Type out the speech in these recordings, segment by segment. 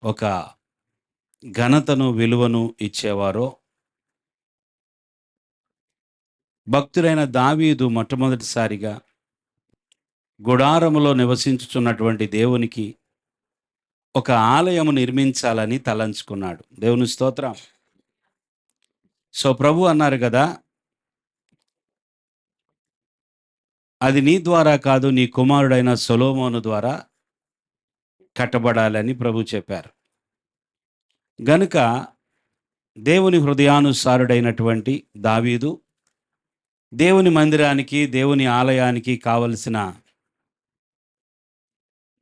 ఒక ఘనతను, విలువను ఇచ్చేవారో, భక్తుడైన దావీదు మొట్టమొదటిసారిగా గుడారములో నివసించుచున్నటువంటి దేవునికి ఒక ఆలయము నిర్మించాలని తలంచుకున్నాడు. దేవుని స్తోత్రం. సో ప్రభు అన్నారు కదా, అది నీ ద్వారా కాదు, నీ కుమారుడైన సొలొమోను ద్వారా కట్టబడాలని ప్రభు చెప్పారు. గనుక దేవుని హృదయానుసారుడైనటువంటి దావీదు దేవుని మందిరానికి, దేవుని ఆలయానికి కావలసిన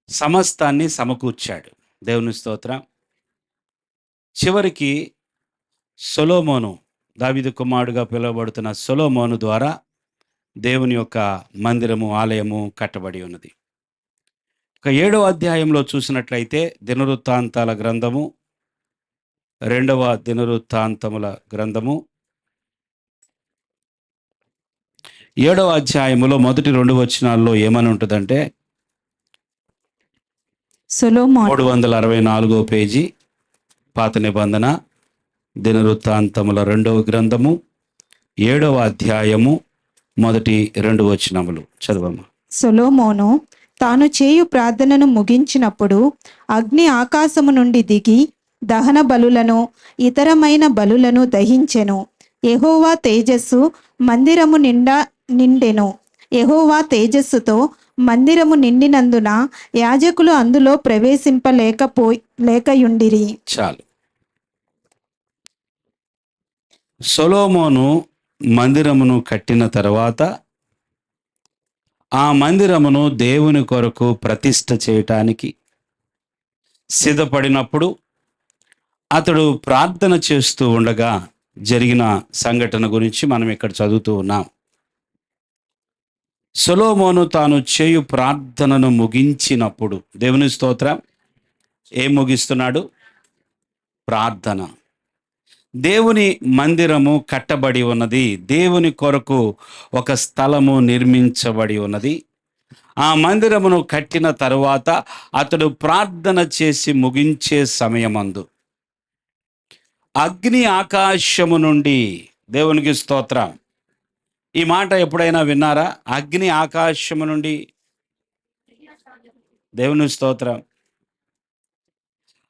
సమస్తాన్ని సమకూర్చాడు. దేవుని స్తోత్రం. చివరికి సొలొమోను, దావీదు కుమారుడుగా పిలువబడుతున్న సొలొమోను ద్వారా దేవుని యొక్క మందిరము, ఆలయము కట్టబడి ఉన్నది. ఇక 7వ అధ్యాయంలో చూసినట్లయితే దినవృత్తాంతాల గ్రంథము, 2వ దినవృత్తాంతముల గ్రంథము 7వ అధ్యాయములో మొదటి 2 వచనాల్లో ఏమని ఉంటుందంటే, సొలొమోను 364 పేజీ పాత నిబంధన, దినవృత్తాంతముల 2వ గ్రంథము 7వ అధ్యాయము మొదటి 2 వచనములు చదవమ్మా. సొలొమోను తాను చేయు ప్రార్థనను ముగించినప్పుడు అగ్ని ఆకాశము నుండి దిగి దహన బలులను ఇతరమైన బలులను దహించెను. యెహోవా తేజస్సు మందిరము నిండెను. యెహోవా తేజస్సుతో మందిరము నిండినందున యాజకులు అందులో లేకయుండిరి. చాలు. సొలొమోను మందిరమును కట్టిన తర్వాత ఆ మందిరమును దేవుని కొరకు ప్రతిష్ఠ చేయటానికి సిద్ధపడినప్పుడు అతడు ప్రార్థన చేస్తూ ఉండగా జరిగిన సంఘటన గురించి మనం ఇక్కడ చదువుతూ ఉన్నాం. సొలొమోను తాను చేయు ప్రార్థనను ముగించినప్పుడు, దేవుని స్తోత్రం, ఏం ముగిస్తున్నాడు? ప్రార్థన. దేవుని మందిరము కట్టబడి ఉన్నది, దేవుని కొరకు ఒక స్థలము నిర్మించబడి ఉన్నది. ఆ మందిరమును కట్టిన తరువాత అతడు ప్రార్థన చేసి ముగించే సమయమందు అగ్ని ఆకాశము నుండి, దేవునికి స్తోత్రం, ఈ మాట ఎప్పుడైనా విన్నారా? అగ్ని ఆకాశము నుండి, దేవుని స్తోత్రం.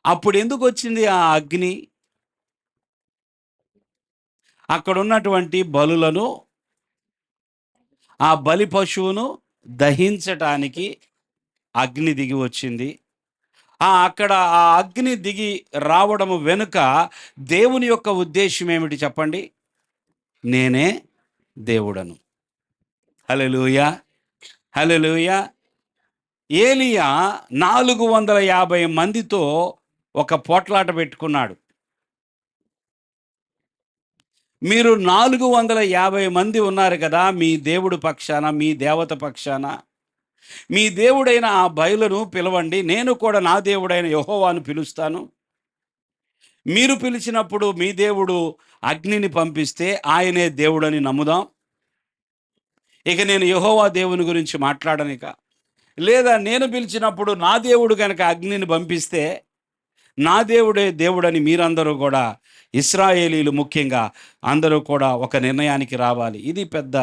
అప్పుడు ఎందుకు వచ్చింది ఆ అగ్ని? అక్కడ ఉన్నటువంటి బలులను, ఆ బలి పశువును దహించటానికి అగ్ని దిగి వచ్చింది. అక్కడ ఆ అగ్ని దిగి రావడము వెనుక దేవుని యొక్క ఉద్దేశం ఏమిటి చెప్పండి? నేనే దేవుడను. హల్లెలూయా, హల్లెలూయా. ఏలియా 450 మందితో ఒక పోట్లాట పెట్టుకున్నాడు. మీరు 450 మంది ఉన్నారు కదా, మీ దేవుడు పక్షాన, మీ దేవత పక్షాన, మీ దేవుడైన ఆ బయలును పిలవండి, నేను కూడా నా దేవుడైన యెహోవాను పిలుస్తాను. మీరు పిలిచినప్పుడు మీ దేవుడు అగ్నిని పంపిస్తే ఆయనే దేవుడని నమ్ముదాం. ఇక నేను యెహోవా దేవుని గురించి మాట్లాడనిక. లేదా నేను పిలిచినప్పుడు నా దేవుడు కనుక అగ్నిని పంపిస్తే నా దేవుడే దేవుడని మీరందరూ కూడా, ఇశ్రాయేలీలు ముఖ్యంగా అందరూ కూడా ఒక నిర్ణయానికి రావాలి. ఇది పెద్ద.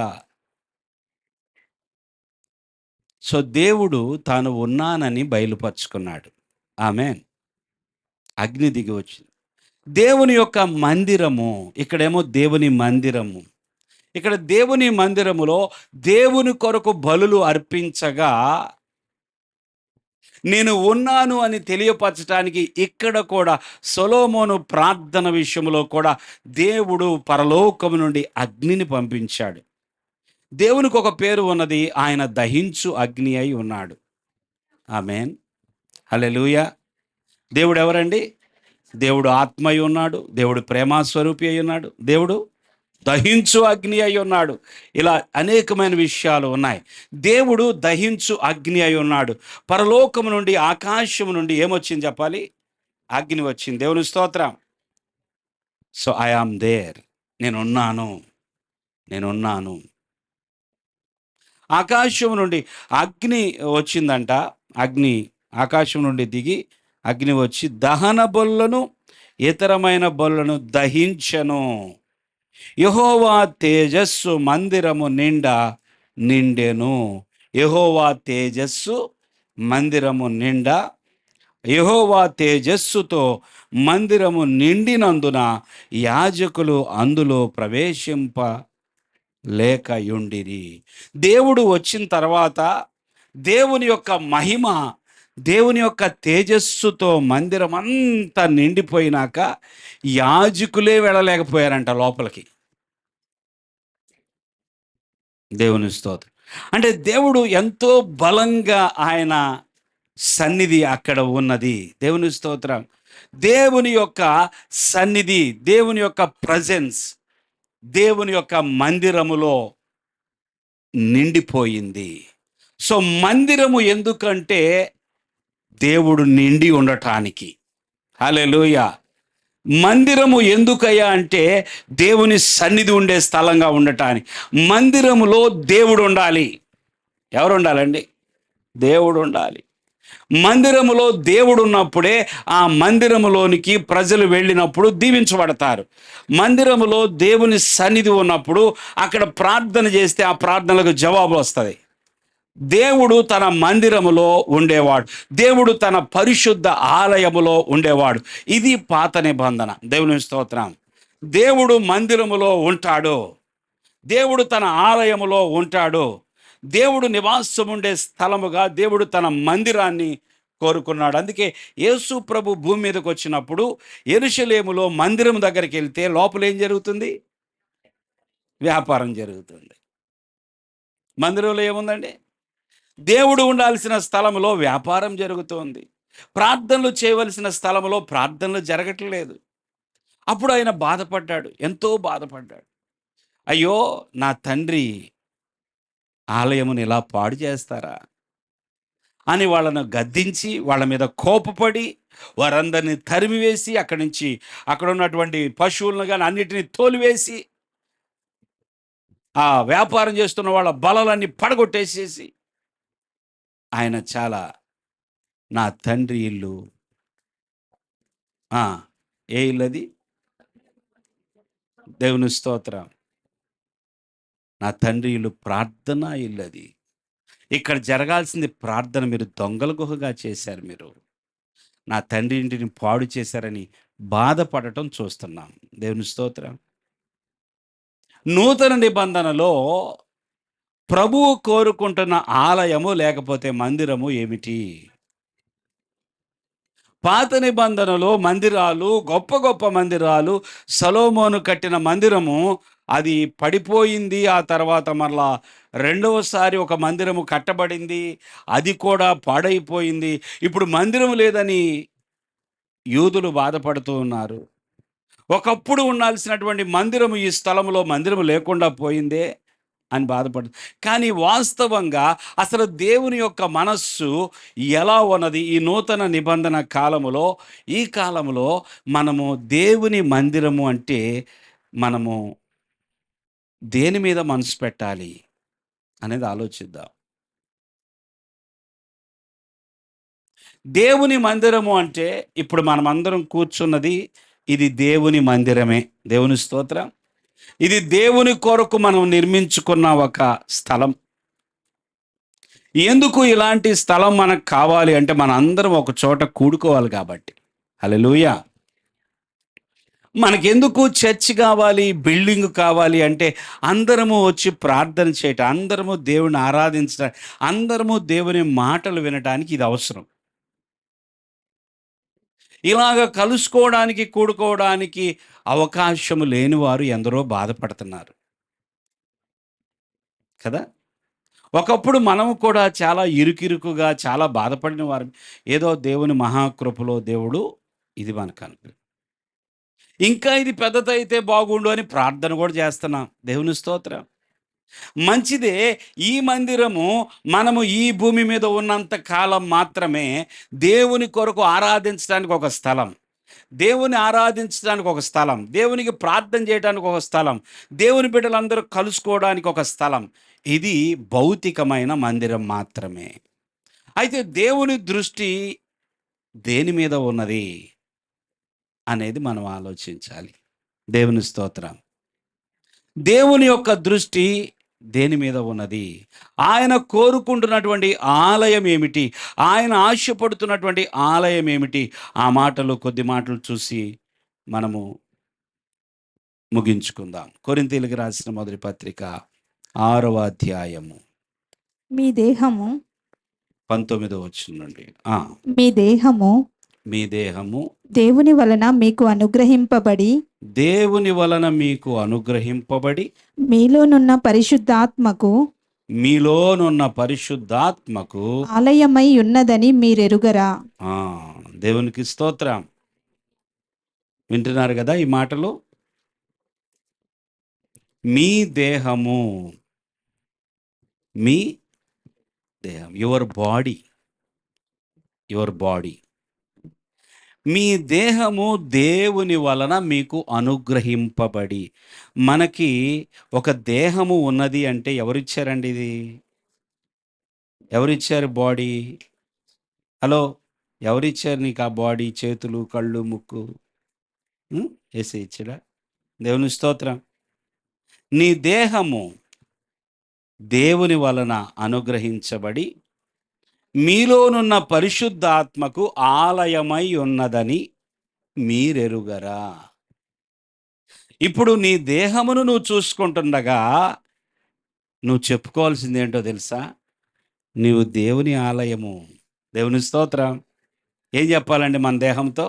సో దేవుడు తాను ఉన్నానని బయలుపరుచుకున్నాడు. ఆమేన్. అగ్ని దిగి వచ్చింది. దేవుని యొక్క మందిరము, ఇక్కడేమో దేవుని మందిరము. ఇక్కడ దేవుని మందిరములో దేవుని కొరకు బలులు అర్పించగా నేను ఉన్నాను అని తెలియపరచడానికి ఇక్కడ కూడా సొలొమోను ప్రార్థన విషయంలో కూడా దేవుడు పరలోకము నుండి అగ్నిని పంపించాడు. దేవునికి ఒక పేరు ఉన్నది, ఆయన దహించు అగ్ని అయి ఉన్నాడు. ఆమేన్, హల్లెలూయా. దేవుడు ఎవరండి? దేవుడు ఆత్మ అయి ఉన్నాడు, దేవుడు ప్రేమస్వరూపి అయి ఉన్నాడు, దేవుడు దహించు అగ్ని అయి ఉన్నాడు. ఇలా అనేకమైన విషయాలు ఉన్నాయి. దేవుడు దహించు అగ్ని అయి ఉన్నాడు. పరలోకము నుండి, ఆకాశము నుండి ఏమొచ్చింది చెప్పాలి? అగ్ని వచ్చింది. దేవుని స్తోత్రం. సో ఐ ఆమ్ దేర్, నేనున్నాను, నేనున్నాను. ఆకాశం నుండి అగ్ని వచ్చిందంట. అగ్ని ఆకాశం నుండి దిగి అగ్ని వచ్చి దహన బలులను ఇతరమైన బలులను దహించెను. యెహోవా తేజస్సు మందిరము నిండా నిండెను. యెహోవా తేజస్సు మందిరము నిండా, యెహోవా తేజస్సుతో మందిరము నిండినందున యాజకులు అందులో ప్రవేశింప లేకయుండిరి. దేవుడు వచ్చిన తర్వాత దేవుని యొక్క మహిమ, దేవుని యొక్క తేజస్సుతో మందిరం అంతా నిండిపోయినాక యాజకులే వెళ్ళలేకపోయారంట లోపలికి. దేవుని స్తోత్రం. అంటే దేవుడు ఎంతో బలంగా ఆయన సన్నిధి అక్కడ ఉన్నది. దేవుని స్తోత్రం. దేవుని యొక్క సన్నిధి, దేవుని యొక్క ప్రజెన్స్ దేవుని యొక్క మందిరములో నిండిపోయింది. సో మందిరము ఎందుకంటే దేవుడు నిండి ఉండటానికి. హల్లెలూయా. మందిరము ఎందుకయ్యా అంటే దేవుని సన్నిధి ఉండే స్థలంగా ఉండటానికి. మందిరములో దేవుడు ఉండాలి. ఎవరు ఉండాలండి? దేవుడు ఉండాలి. మందిరములో దేవుడు ఉన్నప్పుడే ఆ మందిరములోనికి ప్రజలు వెళ్ళినప్పుడు దీవించబడతారు. మందిరములో దేవుని సన్నిధి ఉన్నప్పుడు అక్కడ ప్రార్థన చేస్తే ఆ ప్రార్థనలకు జవాబు వస్తుంది. దేవుడు తన మందిరములో ఉండేవాడు. దేవుడు తన పరిశుద్ధ ఆలయములో ఉండేవాడు. ఇది పాత నిబంధన. దేవుని స్తోత్రం. దేవుడు మందిరములో ఉంటాడు. దేవుడు తన ఆలయములో ఉంటాడు. దేవుడు నివాసం ఉండే స్థలముగా దేవుడు తన మందిరాన్ని కోరుకున్నాడు. అందుకే యేసు ప్రభు భూమి మీదకి వచ్చినప్పుడు యెరూషలేములో మందిరం దగ్గరికి వెళ్తే లోపల ఏం జరుగుతుంది? వ్యాపారం జరుగుతుంది. మందిరంలో ఏముందండి? దేవుడు ఉండాల్సిన స్థలంలో వ్యాపారం జరుగుతోంది. ప్రార్థనలు చేయవలసిన స్థలంలో ప్రార్థనలు జరగట్లేదు. అప్పుడు ఆయన బాధపడ్డాడు, ఎంతో బాధపడ్డాడు. అయ్యో, నా తండ్రి ఆలయమును ఇలా పాడు చేస్తారా అని వాళ్ళను గద్దించి వాళ్ళ మీద కోపపడి వారందరినీ తరిమివేసి అక్కడ ఉన్నటువంటి పశువులను కానీ అన్నిటినీ తోలివేసి ఆ వ్యాపారం చేస్తున్న వాళ్ళ బలాలన్నీ పడగొట్టేసేసి ఆయన చాలా, నా తండ్రి ఇల్లు, ఏ ఇల్లు అది? దేవుని స్తోత్రం. నా తండ్రి ఇల్లు ప్రార్థనా ఇల్లు అది. ఇక్కడ జరగాల్సింది ప్రార్థన. మీరు దొంగల గుహగా చేశారు. మీరు నా తండ్రి ఇంటిని పాడు చేశారని బాధపడటం చూస్తున్నాం. దేవుని స్తోత్రం. నూతన నిబంధనలో ప్రభువు కోరుకుంటున్న ఆలయము లేకపోతే మందిరము ఏమిటి? పాత నిబంధనలో మందిరాలు, గొప్ప గొప్ప మందిరాలు, సొలొమోను కట్టిన మందిరము అది పడిపోయింది. ఆ తర్వాత మరలా రెండవసారి ఒక మందిరము కట్టబడింది, అది కూడా పాడైపోయింది. ఇప్పుడు మందిరం లేదని యూదులు బాధపడుతూ ఉన్నారు. ఒకప్పుడు ఉండాల్సినటువంటి మందిరము ఈ స్థలంలో మందిరము లేకుండా పోయిందే అని బాధపడుతుంది. కానీ వాస్తవంగా అసలు దేవుని యొక్క మనస్సు ఎలా ఉన్నది? ఈ నూతన నిబంధన కాలములో, ఈ కాలంలో మనము దేవుని మందిరము అంటే మనము దేని మీద మనసు పెట్టాలి అనేది ఆలోచిద్దాం. దేవుని మందిరము అంటే ఇప్పుడు మనమందరం కూర్చున్నది ఇది దేవుని మందిరమే. దేవుని స్తోత్రం. ఇది దేవుని కొరకు మనం నిర్మించుకున్న ఒక స్థలం. ఎందుకు ఇలాంటి స్థలం మనకు కావాలి అంటే మనందరం ఒక చోట కూడుకోవాలి కాబట్టి. హల్లెలూయా. మనకెందుకు చర్చ్ కావాలి, బిల్డింగ్ కావాలి అంటే అందరము వచ్చి ప్రార్థన చేయటం, అందరము దేవుని ఆరాధించడం, అందరము దేవుని మాటలు వినడానికి ఇది అవసరం. ఇలాగ కలుసుకోవడానికి, కూడుకోవడానికి అవకాశము లేని వారు ఎందరో బాధపడుతున్నారు కదా. ఒకప్పుడు మనము కూడా చాలా ఇరుకిరుకుగా చాలా బాధపడిన వారు. ఏదో దేవుని మహాకృపలో దేవుడు ఇది మనకు అనుగ్రహం. ఇంకా ఇది పెద్దదైతే బాగుండు అని ప్రార్థన కూడా చేస్తున్నాం. దేవుని స్తోత్రం. మంచిదే. ఈ మందిరము మనము ఈ భూమి మీద ఉన్నంత కాలం మాత్రమే దేవుని కొరకు ఆరాధించడానికి ఒక స్థలం, దేవుని ఆరాధించడానికి ఒక స్థలం, దేవునికి ప్రార్థన చేయడానికి ఒక స్థలం, దేవుని బిడ్డలందరూ కలుసుకోవడానికి ఒక స్థలం. ఇది భౌతికమైన మందిరం మాత్రమే. అయితే దేవుని దృష్టి దేని మీద ఉన్నది అనేది మనం ఆలోచించాలి. దేవుని స్తోత్రం. దేవుని యొక్క దృష్టి దేని మీద ఉన్నది? ఆయన కోరుకుంటున్నటువంటి ఆలయం ఏమిటి? ఆయన ఆశపడుతున్నటువంటి ఆలయం ఏమిటి? ఆ మాటలు, కొద్ది మాటలు చూసి మనము ముగించుకుందాం. కొరింథీయులకు రాసిన మొదటి పత్రిక 6వ అధ్యాయము మీ దేహము 19వ వచనం నుండి. మీ దేహము మీ దేహము దేవుని వలన మీకు అనుగ్రహింపబడి దేవుని వలన మీకు అనుగ్రహింపబడి మీలోనున్న పరిశుద్ధాత్మకు మీలోనున్న పరిశుద్ధాత్మకు ఆలయమై ఉన్నదని మీరెరుగరా? ఆ, దేవునికి స్తోత్రం. వింటున్నారు కదా ఈ మాటలు? మీ దేహము, మీ దేహం, యువర్ బాడీ, మీ దేహము దేవుని వలన మీకు అనుగ్రహింపబడి. మనకి ఒక దేహము ఉన్నది అంటే ఎవరిచ్చారండి ఇది? ఎవరిచ్చారు బాడీ? హలో, ఎవరిచ్చారు నీకు ఆ బాడీ? చేతులు, కళ్ళు, ముక్కు ఏసే ఇచ్చాడా? దేవుని స్తోత్రం. నీ దేహము దేవుని వలన అనుగ్రహించబడి మీలోనున్న పరిశుద్ధాత్మకు ఆలయమై ఉన్నదని మీరెరుగరా? ఇప్పుడు నీ దేహమును నువ్వు చూసుకుంటుండగా నువ్వు చెప్పుకోవాల్సింది ఏంటో తెలుసా? నీవు దేవుని ఆలయము. దేవుని స్తోత్రం. ఏం చెప్పాలండి మన దేహంతో?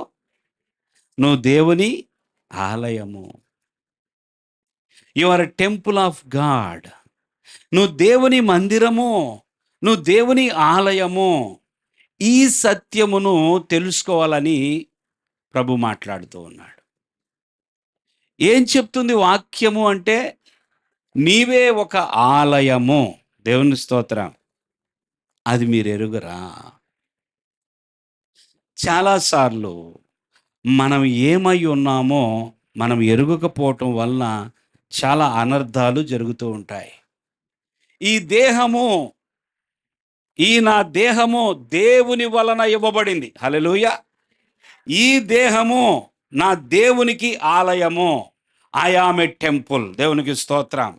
నువ్వు దేవుని ఆలయము. You are a temple of God. నువ్వు దేవుని మందిరము, నువ్వు దేవుని ఆలయము. ఈ సత్యమును తెలుసుకోవాలని ప్రభు మాట్లాడుతూ ఉన్నాడు. ఏం చెప్తుంది వాక్యము అంటే, నీవే ఒక ఆలయము. దేవుని స్తోత్రం. అది మీరు ఎరుగరా? చాలాసార్లు మనం ఏమై ఉన్నామో మనం ఎరుగకపోవటం వలన చాలా అనర్థాలు జరుగుతూ ఉంటాయి. ఈ దేహము, నా దేహము దేవుని వలన ఇవ్వబడింది. హల్లెలూయా. ఈ దేహము నా దేవునికి ఆలయము. I am a temple. దేవునికి స్తోత్రం.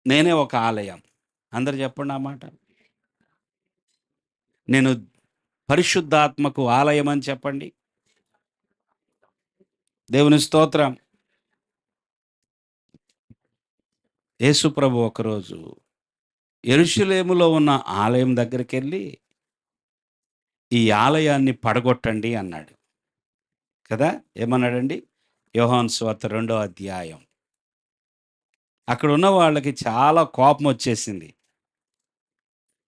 నేనే ఒక ఆలయం. అందరు చెప్పండి ఆ మాట. నేను పరిశుద్ధాత్మకు ఆలయం అని చెప్పండి. దేవుని స్తోత్రం. యేసు ప్రభు ఒకరోజు యెరూషలేములో ఉన్న ఆలయం దగ్గరికి వెళ్ళి ఈ ఆలయాన్ని పడగొట్టండి అన్నాడు కదా. ఏమన్నాడండి? యోహాను సువార్త 2వ అధ్యాయం. అక్కడ ఉన్న వాళ్ళకి చాలా కోపం వచ్చేసింది.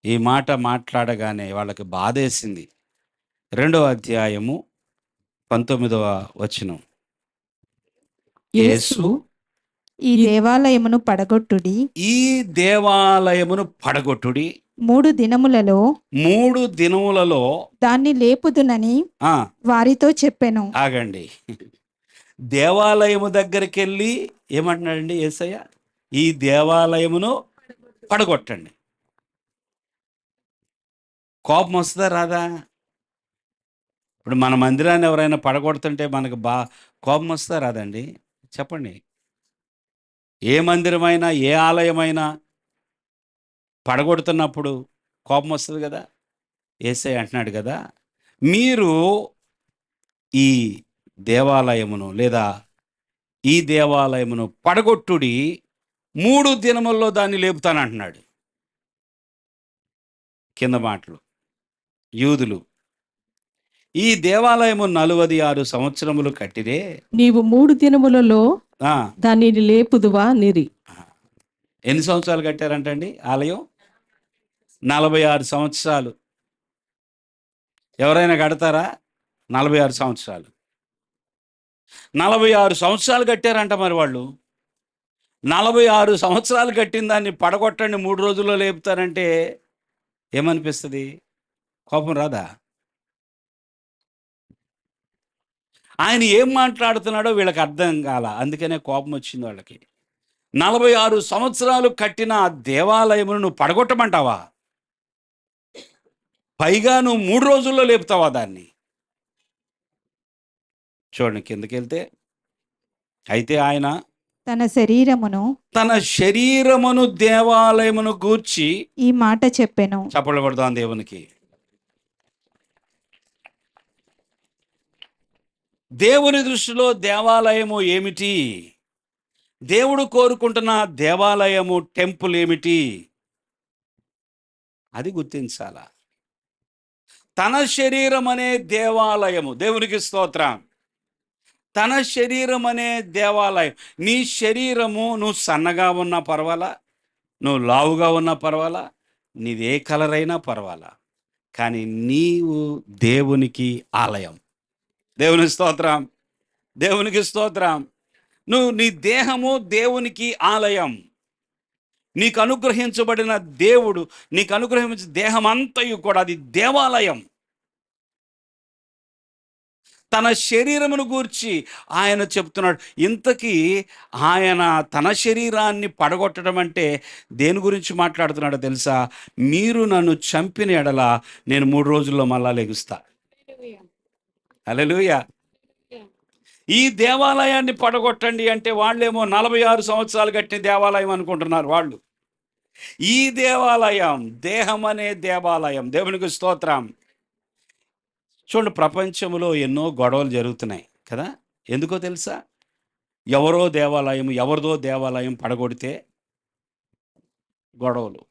ఈ మాట మాట్లాడగానే వాళ్ళకి బాధేసింది. 2వ అధ్యాయము 19వ వచనం. యేసు ఈ దేవాలయమును పడగొట్టుడి, ఈ దేవాలయమును పడగొట్టుడి, 3 దినములలో 3 దినములలో దాన్ని లేపుదునని వారితో చెప్పెను. ఆగండి. దేవాలయము దగ్గరికి వెళ్ళి ఏమంటున్నాడండి యేసయ్య? ఈ దేవాలయమును పడగొట్టండి. కోపం వస్తుందా రాదా? ఇప్పుడు మన మందిరాన్ని ఎవరైనా పడగొడుతుంటే మనకు కోపం వస్తుందా రాదండి? చెప్పండి. ఏ మందిరమైనా, ఏ ఆలయమైనా పడగొడుతున్నప్పుడు కోపం వస్తుంది కదా. యేసయ్య అంటున్నాడు కదా, మీరు ఈ దేవాలయమును లేదా ఈ దేవాలయమును పడగొట్టుడి, 3 దినముల్లో దాన్ని లేపుతానంటున్నాడు. కింద మాటలు. యూదులు ఈ దేవాలయము 46 సంవత్సరములు కట్టిరే, నీవు 3 దినములలో దాన్ని లేపుదువా నిరి. ఎన్ని సంవత్సరాలు కట్టారంటండి ఆలయం? 46 సంవత్సరాలు. ఎవరైనా కడతారా? 46 సంవత్సరాలు. 46 సంవత్సరాలు కట్టారంట మరి వాళ్ళు. 46 సంవత్సరాలు కట్టిన దాన్ని పడగొట్టండి 3 రోజుల్లో లేపుతారంటే ఏమనిపిస్తుంది? కోపం రాదా? ఆయన ఏం మాట్లాడుతున్నాడో వీళ్ళకి అర్థం కాల, అందుకనే కోపం వచ్చింది వాళ్ళకి. 46 సంవత్సరాలు కట్టిన ఆ దేవాలయమును నువ్వు పడగొట్టమంటావా? పైగా నువ్వు 3 రోజుల్లో లేపుతావా దాన్ని? చూడండి కిందకెళ్తే, అయితే ఆయన తన శరీరమును దేవాలయమును గూర్చి ఈ మాట చెప్పెను. చప్పట్లు కొడదాం దేవునికి. దేవుని దృష్టిలో దేవాలయము ఏమిటి? దేవుడు కోరుకుంటున్న దేవాలయము, టెంపుల్ ఏమిటి? అది గుర్తించాల. తన శరీరం అనే దేవాలయము, దేవునికి స్తోత్రం. తన శరీరం అనే దేవాలయం. నీ శరీరము నువ్వు సన్నగా ఉన్నా పర్వాలా, నువ్వు లావుగా ఉన్నా పర్వాలా, నీదే కలర్ అయినా పర్వాలా, కానీ నీవు దేవునికి ఆలయం. దేవునికి స్తోత్రం, దేవునికి స్తోత్రం. నీ దేహము దేవునికి ఆలయం. నీకు అనుగ్రహించబడిన దేవుడు, నీకు అనుగ్రహించిన దేహం అంతయు కూడా అది దేవాలయం. తన శరీరమును గూర్చి ఆయన చెప్తున్నాడు. ఇంతకీ ఆయన తన శరీరాన్ని పడగొట్టడం అంటే దేని గురించి మాట్లాడుతున్నాడో తెలుసా? మీరు నన్ను చంపిన ఎడల నేను 3 రోజుల్లో మళ్ళా లెగుస్తా. హల్లెలూయా. ఈ దేవాలయాన్ని పడగొట్టండి అంటే వాళ్ళేమో 46 సంవత్సరాలు కట్టిన దేవాలయం అనుకుంటున్నారు వాళ్ళు. ఈ దేవాలయం, దేహం అనే దేవాలయం. దేవునికి స్తోత్రం. చూడండి, ప్రపంచంలో ఎన్నో గొడవలు జరుగుతున్నాయి కదా. ఎందుకో తెలుసా? ఎవరిదో దేవాలయం పడగొడితే గొడవలు.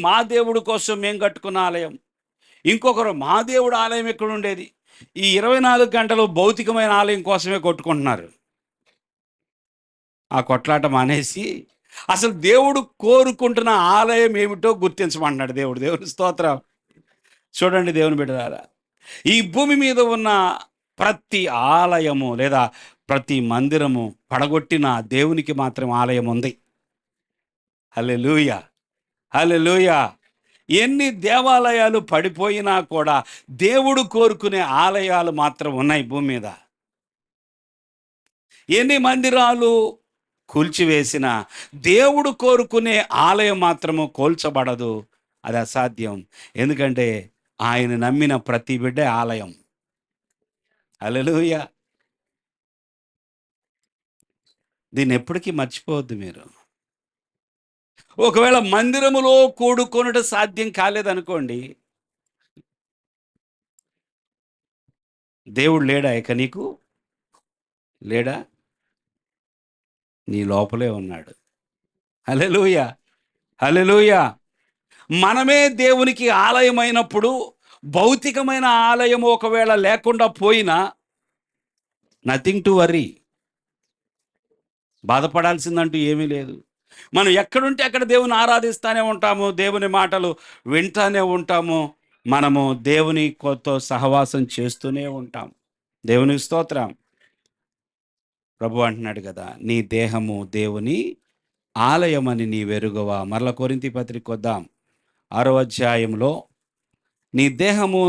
మా దేవుడు కోసం మేము కట్టుకున్న ఆలయం, ఇంకొకరు మా దేవుడు ఆలయం ఎక్కడ ఉండేది? ఈ 24 గంటలు భౌతికమైన ఆలయం కోసమే కొట్టుకుంటున్నారు. ఆ కొట్లాట మానేసి అసలు దేవుడు కోరుకుంటున్న ఆలయం ఏమిటో గుర్తించమంటున్నాడు దేవుడు. దేవుని స్తోత్రం. చూడండి దేవుని బిడ్డలారా, ఈ భూమి మీద ఉన్న ప్రతి ఆలయము లేదా ప్రతి మందిరము పడగొట్టిన దేవునికి మాత్రం ఆలయం ఉంది. హల్లెలూయా, హల్లెలూయా. ఎన్ని దేవాలయాలు పడిపోయినా కూడా దేవుడు కోరుకునే ఆలయాలు మాత్రం ఉన్నాయి భూమి మీద. ఎన్ని మందిరాలు కూల్చివేసిన దేవుడు కోరుకునే ఆలయం మాత్రము కూల్చబడదు. అది అసాధ్యం. ఎందుకంటే ఆయన నమ్మిన ప్రతి బిడ్డ ఆలయం. హల్లెలూయా. దీన్ని ఎప్పటికీ మర్చిపోవద్దు మీరు. ఒకవేళ మందిరములో కూడుకొనుట సాధ్యం కాలేదనుకోండి, దేవుడు లేడా? ఇక నీకు లేడా? నీ లోపలే ఉన్నాడు. హల్లెలూయా, హల్లెలూయా. మనమే దేవునికి ఆలయమైనప్పుడు భౌతికమైన ఆలయం ఒకవేళ లేకుండా పోయినా నథింగ్ టు వరీ. బాధపడాల్సిందంటూ ఏమీ లేదు. మనం ఎక్కడుంటే అక్కడ దేవుని ఆరాధిస్తూనే ఉంటాము, దేవుని మాటలు వింటానే ఉంటాము, మనము దేవుని కొత్త సహవాసం చేస్తూనే ఉంటాం. దేవునికి స్తోత్రం. ప్రభు అంటున్నాడు కదా, నీ దేహము దేవుని ఆలయమని నీ వెరుగవా. మరల కొరింథీ పత్రిక వద్దాం, 6వ అధ్యాయంలో, నీ దేహము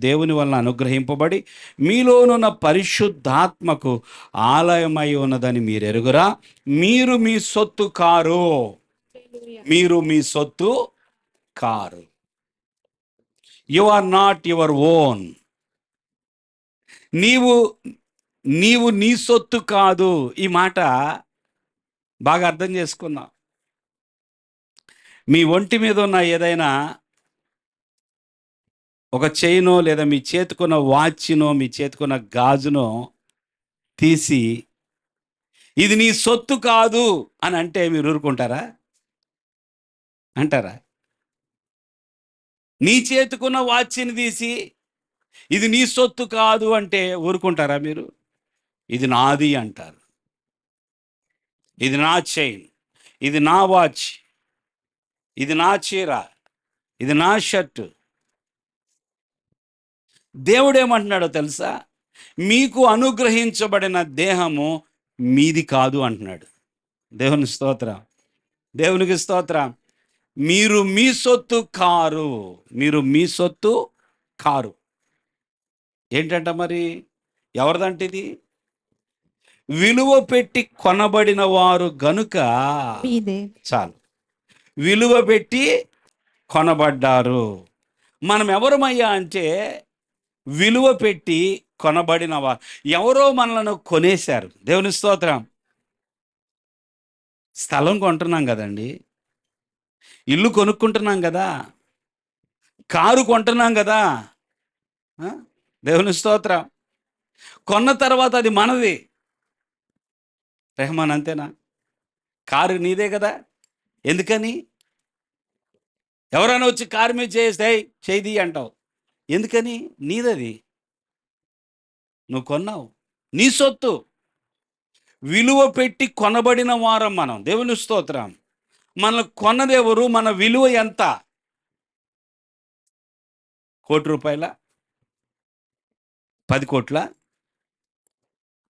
దేవుని వలన అనుగ్రహింపబడి మీలోనున్న పరిశుద్ధాత్మకు ఆలయమై ఉన్నదని మీరు ఎరుగురా. మీరు మీ సొత్తు కారు. మీరు మీ సొత్తు కారు. You are not your own. నీవు నీ సొత్తు కాదు. ఈ మాట బాగా అర్థం చేసుకున్నా. మీ ఒంటి మీద ఉన్న ఏదైనా ఒక చైనో లేదా మీ చేతుకున్న వాచ్నో మీ చేతుకున్న గాజునో తీసి ఇది నీ సొత్తు కాదు అని అంటే మీరు ఊరుకుంటారా? అంటారా? నీ చేతుకున్న వాచ్ని తీసి ఇది నీ సొత్తు కాదు అంటే ఊరుకుంటారా మీరు? ఇది నాది అంటారు. ఇది నా చైన్, ఇది నా వాచ్, ఇది నా చీర, ఇది నా షర్టు. దేవుడు ఏమంటున్నాడో తెలుసా? మీకు అనుగ్రహించబడిన దేహము మీది కాదు అంటున్నాడు. దేవుని స్తోత్రం, దేవునికి స్తోత్రం. మీరు మీ సొత్తు కారు. మీరు మీ సొత్తు కారు. ఏంటంట మరి? ఎవరిదంటే ఇది? విలువ పెట్టి కొనబడిన వారు గనుక మీదే. చాలు. విలువ పెట్టి కొనబడ్డారు. మనం ఎవరమయ్యా అంటే విలువ పెట్టి కొనబడిన వారు. ఎవరో మనలను కొనేశారు. దేవుని స్తోత్రం. స్థలం కొంటున్నాం కదండి, ఇల్లు కొనుక్కుంటున్నాం కదా, కారు కొంటున్నాం కదా. ఆ? దేవుని స్తోత్రం. కొన్న తర్వాత అది మనది. రెహమాన్ అంతేనా? కారు నీదే కదా. ఎందుకని? ఎవరైనా వచ్చి కారు మీద చేస్తే చేయి అంటావు. ఎందుకని? నీదది, నువ్వు కొన్నావు, నీ సొత్తు. విలువ పెట్టి కొనబడిన వారం మనం. దేవుని స్తోత్రం. మనల్ని కొన్నదెవరు? మన విలువ ఎంత? ₹1,00,00,000? 10,00,00,000?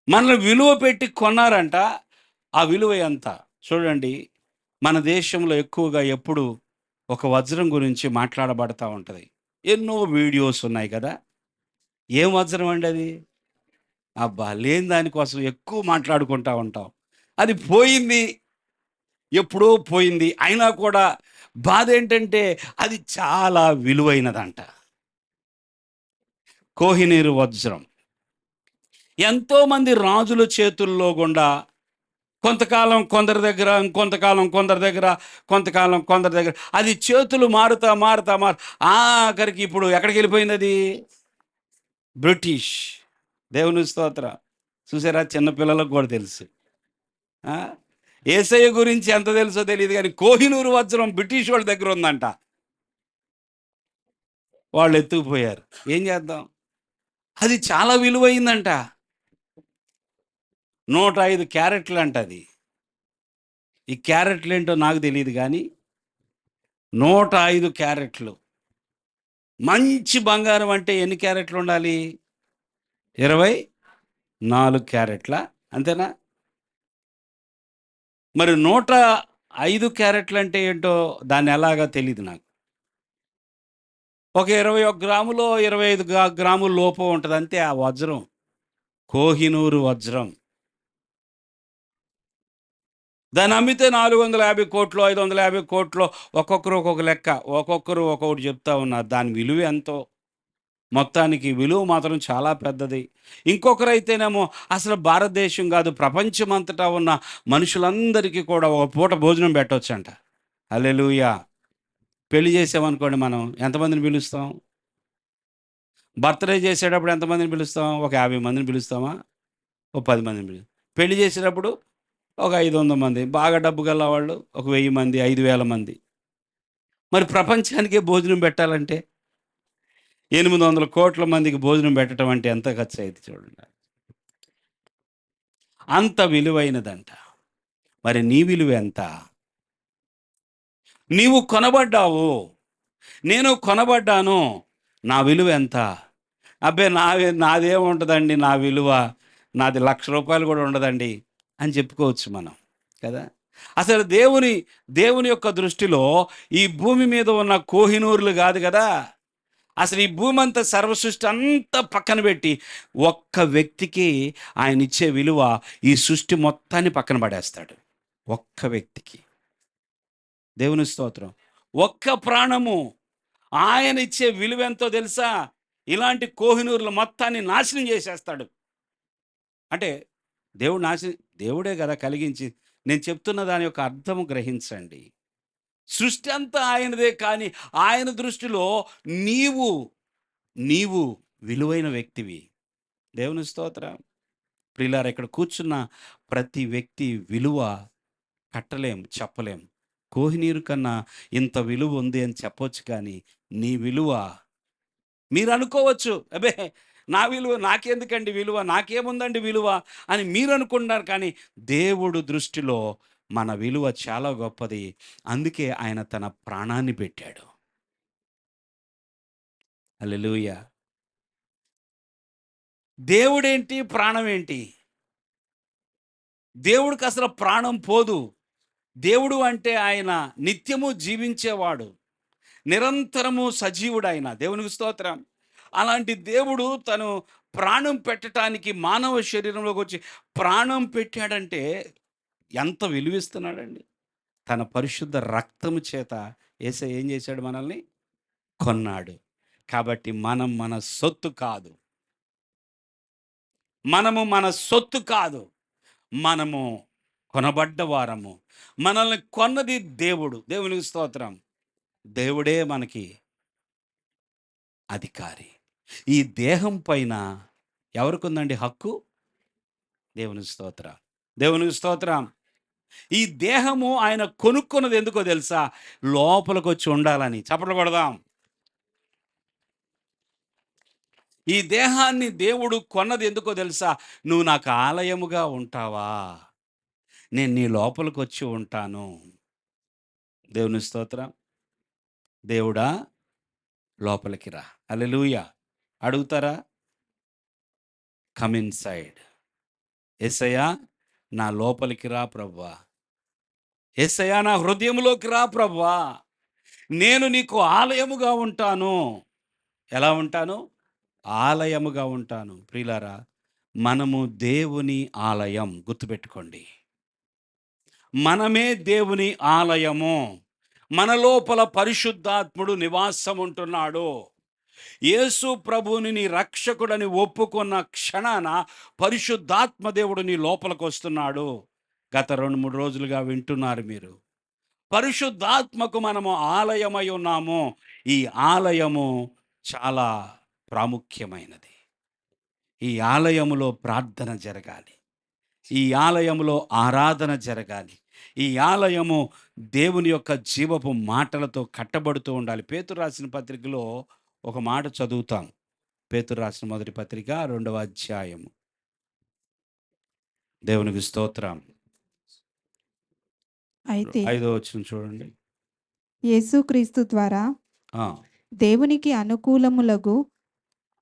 మనల్ని విలువ పెట్టి కొన్నారంట. ఆ విలువ ఎంత? చూడండి, మన దేశంలో ఎక్కువగా ఎప్పుడు ఒక వజ్రం గురించి మాట్లాడబడతా ఉంటుంది. ఎన్నో వీడియోస్ ఉన్నాయి కదా. ఏం వజ్రం అండి అది? అబ్బా, లేని దానికోసం ఎక్కువ మాట్లాడుకుంటా ఉంటాం. అది పోయింది, ఎప్పుడో పోయింది. అయినా కూడా బాధ ఏంటంటే అది చాలా విలువైనదంట. కోహినూరు వజ్రం ఎంతోమంది రాజుల చేతుల్లో గుండా కొంతకాలం కొందరి దగ్గర, ఇంకొంతకాలం కొందరి దగ్గర, కొంతకాలం కొందరి దగ్గర, అది చేతులు మారుతా మారుతా ఆఖరికి ఇప్పుడు ఎక్కడికి వెళ్ళిపోయింది అది? బ్రిటిష్. దేవుని స్తోత్రం. చూసారా, చిన్నపిల్లలకు కూడా తెలుసు. ఆ? యేసయ్య గురించి ఎంత తెలుసో తెలియదు కానీ కోహినూరు వజ్రం బ్రిటిష్ వాళ్ళ దగ్గర ఉందంట. వాళ్ళు ఎత్తుకుపోయారు. ఏం చేద్దాం? అది చాలా విలువైందంట. 105 క్యారెట్లు అంట అది. ఈ క్యారెట్లు ఏంటో నాకు తెలియదు కానీ 105 క్యారెట్లు. మంచి బంగారం అంటే ఎన్ని క్యారెట్లు ఉండాలి? 24 క్యారెట్ల, అంతేనా? మరి 105 క్యారెట్లు అంటే ఏంటో దాన్ని ఎలాగా తెలియదు నాకు. ఒక 21 గ్రాములో 25 గ్రాముల లోపు ఉంటుంది అంతే ఆ వజ్రం. కోహినూరు వజ్రం. దాన్ని అమ్మితే 450 కోట్లు, 550 కోట్లు, ఒక్కొక్కరు ఒక్కొక్క లెక్క, ఒక్కొక్కరు ఒక్కొక్కటి చెప్తా ఉన్నారు. దాని విలువ ఎంతో. మొత్తానికి విలువ మాత్రం చాలా పెద్దది. ఇంకొకరైతేనేమో అసలు భారతదేశం కాదు, ప్రపంచమంతటా ఉన్న మనుషులందరికీ కూడా ఒక పూట భోజనం పెట్టవచ్చంట. హల్లెలూయా. పెళ్లి చేసామనుకోండి, మనం ఎంతమందిని పిలుస్తాం? బర్త్‌డే చేసేటప్పుడు ఎంతమందిని పిలుస్తాం? ఒక 50 మందిని పిలుస్తామా? ఓ 10 మందిని పెళ్లి చేసేటప్పుడు ఒక 500 మంది, బాగా డబ్బు గల వాళ్ళు ఒక 1000 మంది, 5,000 మంది. మరి ప్రపంచానికే భోజనం పెట్టాలంటే 800 కోట్ల మందికి భోజనం పెట్టడం అంటే ఎంత ఖర్చు అయింది చూడండి. అంత విలువైనదంట. మరి నీ విలువ ఎంత? నీవు కొనబడ్డావు, నేను కొనబడ్డాను. నా విలువ ఎంత? అబ్బే, నాదేముంటుందండి, నా విలువ నాది ₹1,00,000 కూడా ఉండదండి అని చెప్పుకోవచ్చు మనం కదా. అసలు దేవుని యొక్క దృష్టిలో ఈ భూమి మీద ఉన్న కోహినూర్లు కాదు కదా. అసలు ఈ భూమి అంతా, సర్వసృష్టి అంతా పక్కన పెట్టి ఒక్క వ్యక్తికి ఆయన ఇచ్చే విలువ ఈ సృష్టి మొత్తాన్ని పక్కన పడేస్తాడు. ఒక్క వ్యక్తికి. దేవుని స్తోత్రం. ఒక్క ప్రాణము. ఆయన ఇచ్చే విలువ ఎంతో తెలుసా? ఇలాంటి కోహినూర్ల మొత్తాన్ని నాశనం చేసేస్తాడు. అంటే దేవుడే కదా కలిగించి. నేను చెప్తున్న దాని యొక్క అర్థము గ్రహించండి. సృష్టి అంతా ఆయనదే, కానీ ఆయన దృష్టిలో నీవు నీవు విలువైన వ్యక్తివి. దేవుని స్తోత్రం. ప్రియులారా, ఇక్కడ కూర్చున్న ప్రతి వ్యక్తి విలువ కట్టలేం, చెప్పలేం. కోహినూరు కన్నా ఇంత విలువ ఉంది అని చెప్పొచ్చు, కానీ నీ విలువ మీరు అనుకోవచ్చు, అబే నా విలువ నాకెందుకండి, విలువ నాకేముందండి విలువ అని మీరు అనుకుంటారు. కానీ దేవుడు దృష్టిలో మన విలువ చాలా గొప్పది. అందుకే ఆయన తన ప్రాణాన్ని పెట్టాడు. హల్లెలూయా. దేవుడేంటి, ప్రాణం ఏంటి? దేవుడికి అసలు ప్రాణం పోదు. దేవుడు అంటే ఆయన నిత్యము జీవించేవాడు, నిరంతరము సజీవుడైన. దేవునికి స్తోత్రం. అలాంటి దేవుడు తను ప్రాణం పెట్టడానికి మానవ శరీరంలోకి వచ్చి ప్రాణం పెట్టాడంటే ఎంత విలువిస్తున్నాడండి. తన పరిశుద్ధ రక్తము చేత యేసయ్య ఏం చేశాడు? మనల్ని కొన్నాడు. కాబట్టి మనం మన సొత్తు కాదు, మనము మన సొత్తు కాదు, మనము కొనబడ్డ వారము. మనల్ని కొన్నది దేవుడు. దేవునికి స్తోత్రం. దేవుడే మనకి అధికారి. ఈ దేహం పైన ఎవరికుందండి హక్కు? దేవునికి స్తోత్రం. దేవునికి స్తోత్రం. ఈ దేహము ఆయన కొనుక్కున్నది ఎందుకో తెలుసా? లోపలికి వచ్చి ఉండాలని. చప్పట్లు కొడదాం. ఈ దేహాన్ని దేవుడు కొన్నది ఎందుకో తెలుసా? నువ్వు నాకు ఆలయముగా ఉంటావా, నేను నీ లోపలికి వచ్చి ఉంటాను. దేవుని స్తోత్రం. దేవుడా లోపలికి రా. హల్లెలూయా. అడుగుతారా? Come in side. యేసయ్యా నా లోపలికి రా ప్రభువా. యేసయ్యా నా హృదయంలోకి రా ప్రభువా. నేను నీకు ఆలయముగా ఉంటాను. ఎలా ఉంటాను? ఆలయముగా ఉంటాను. ప్రియులారా, మనము దేవుని ఆలయం. గుర్తుపెట్టుకోండి, మనమే దేవుని ఆలయము. మన లోపల పరిశుద్ధాత్ముడు నివాసం ఉంటున్నాడు. యేసు ప్రభువుని నీ రక్షకుడని ఒప్పుకున్న క్షణాన పరిశుద్ధాత్మ దేవుడు నీ లోపలికి వస్తున్నాడు. గత 2-3 రోజులుగా వింటున్నారు మీరు. పరిశుద్ధాత్మకు మనము ఆలయమై ఉన్నాము. ఈ ఆలయము చాలా ప్రాముఖ్యమైనది. ఈ ఆలయములో ప్రార్థన జరగాలి, ఈ ఆలయములో ఆరాధన జరగాలి, ఈ ఆలయము దేవుని యొక్క జీవపు మాటలతో కట్టబడుతూ ఉండాలి. పేతురు రాసిన పత్రికలో ఒక మాట చదువుతాం. పేతురు రాసిన మొదటి పత్రిక 2వ అధ్యాయము. దేవునికి స్తోత్రం. అయితే 5వ వచనం చూడండి. యేసుక్రీస్తు ద్వారా ఆ, దేవునికి అనుకూలములగు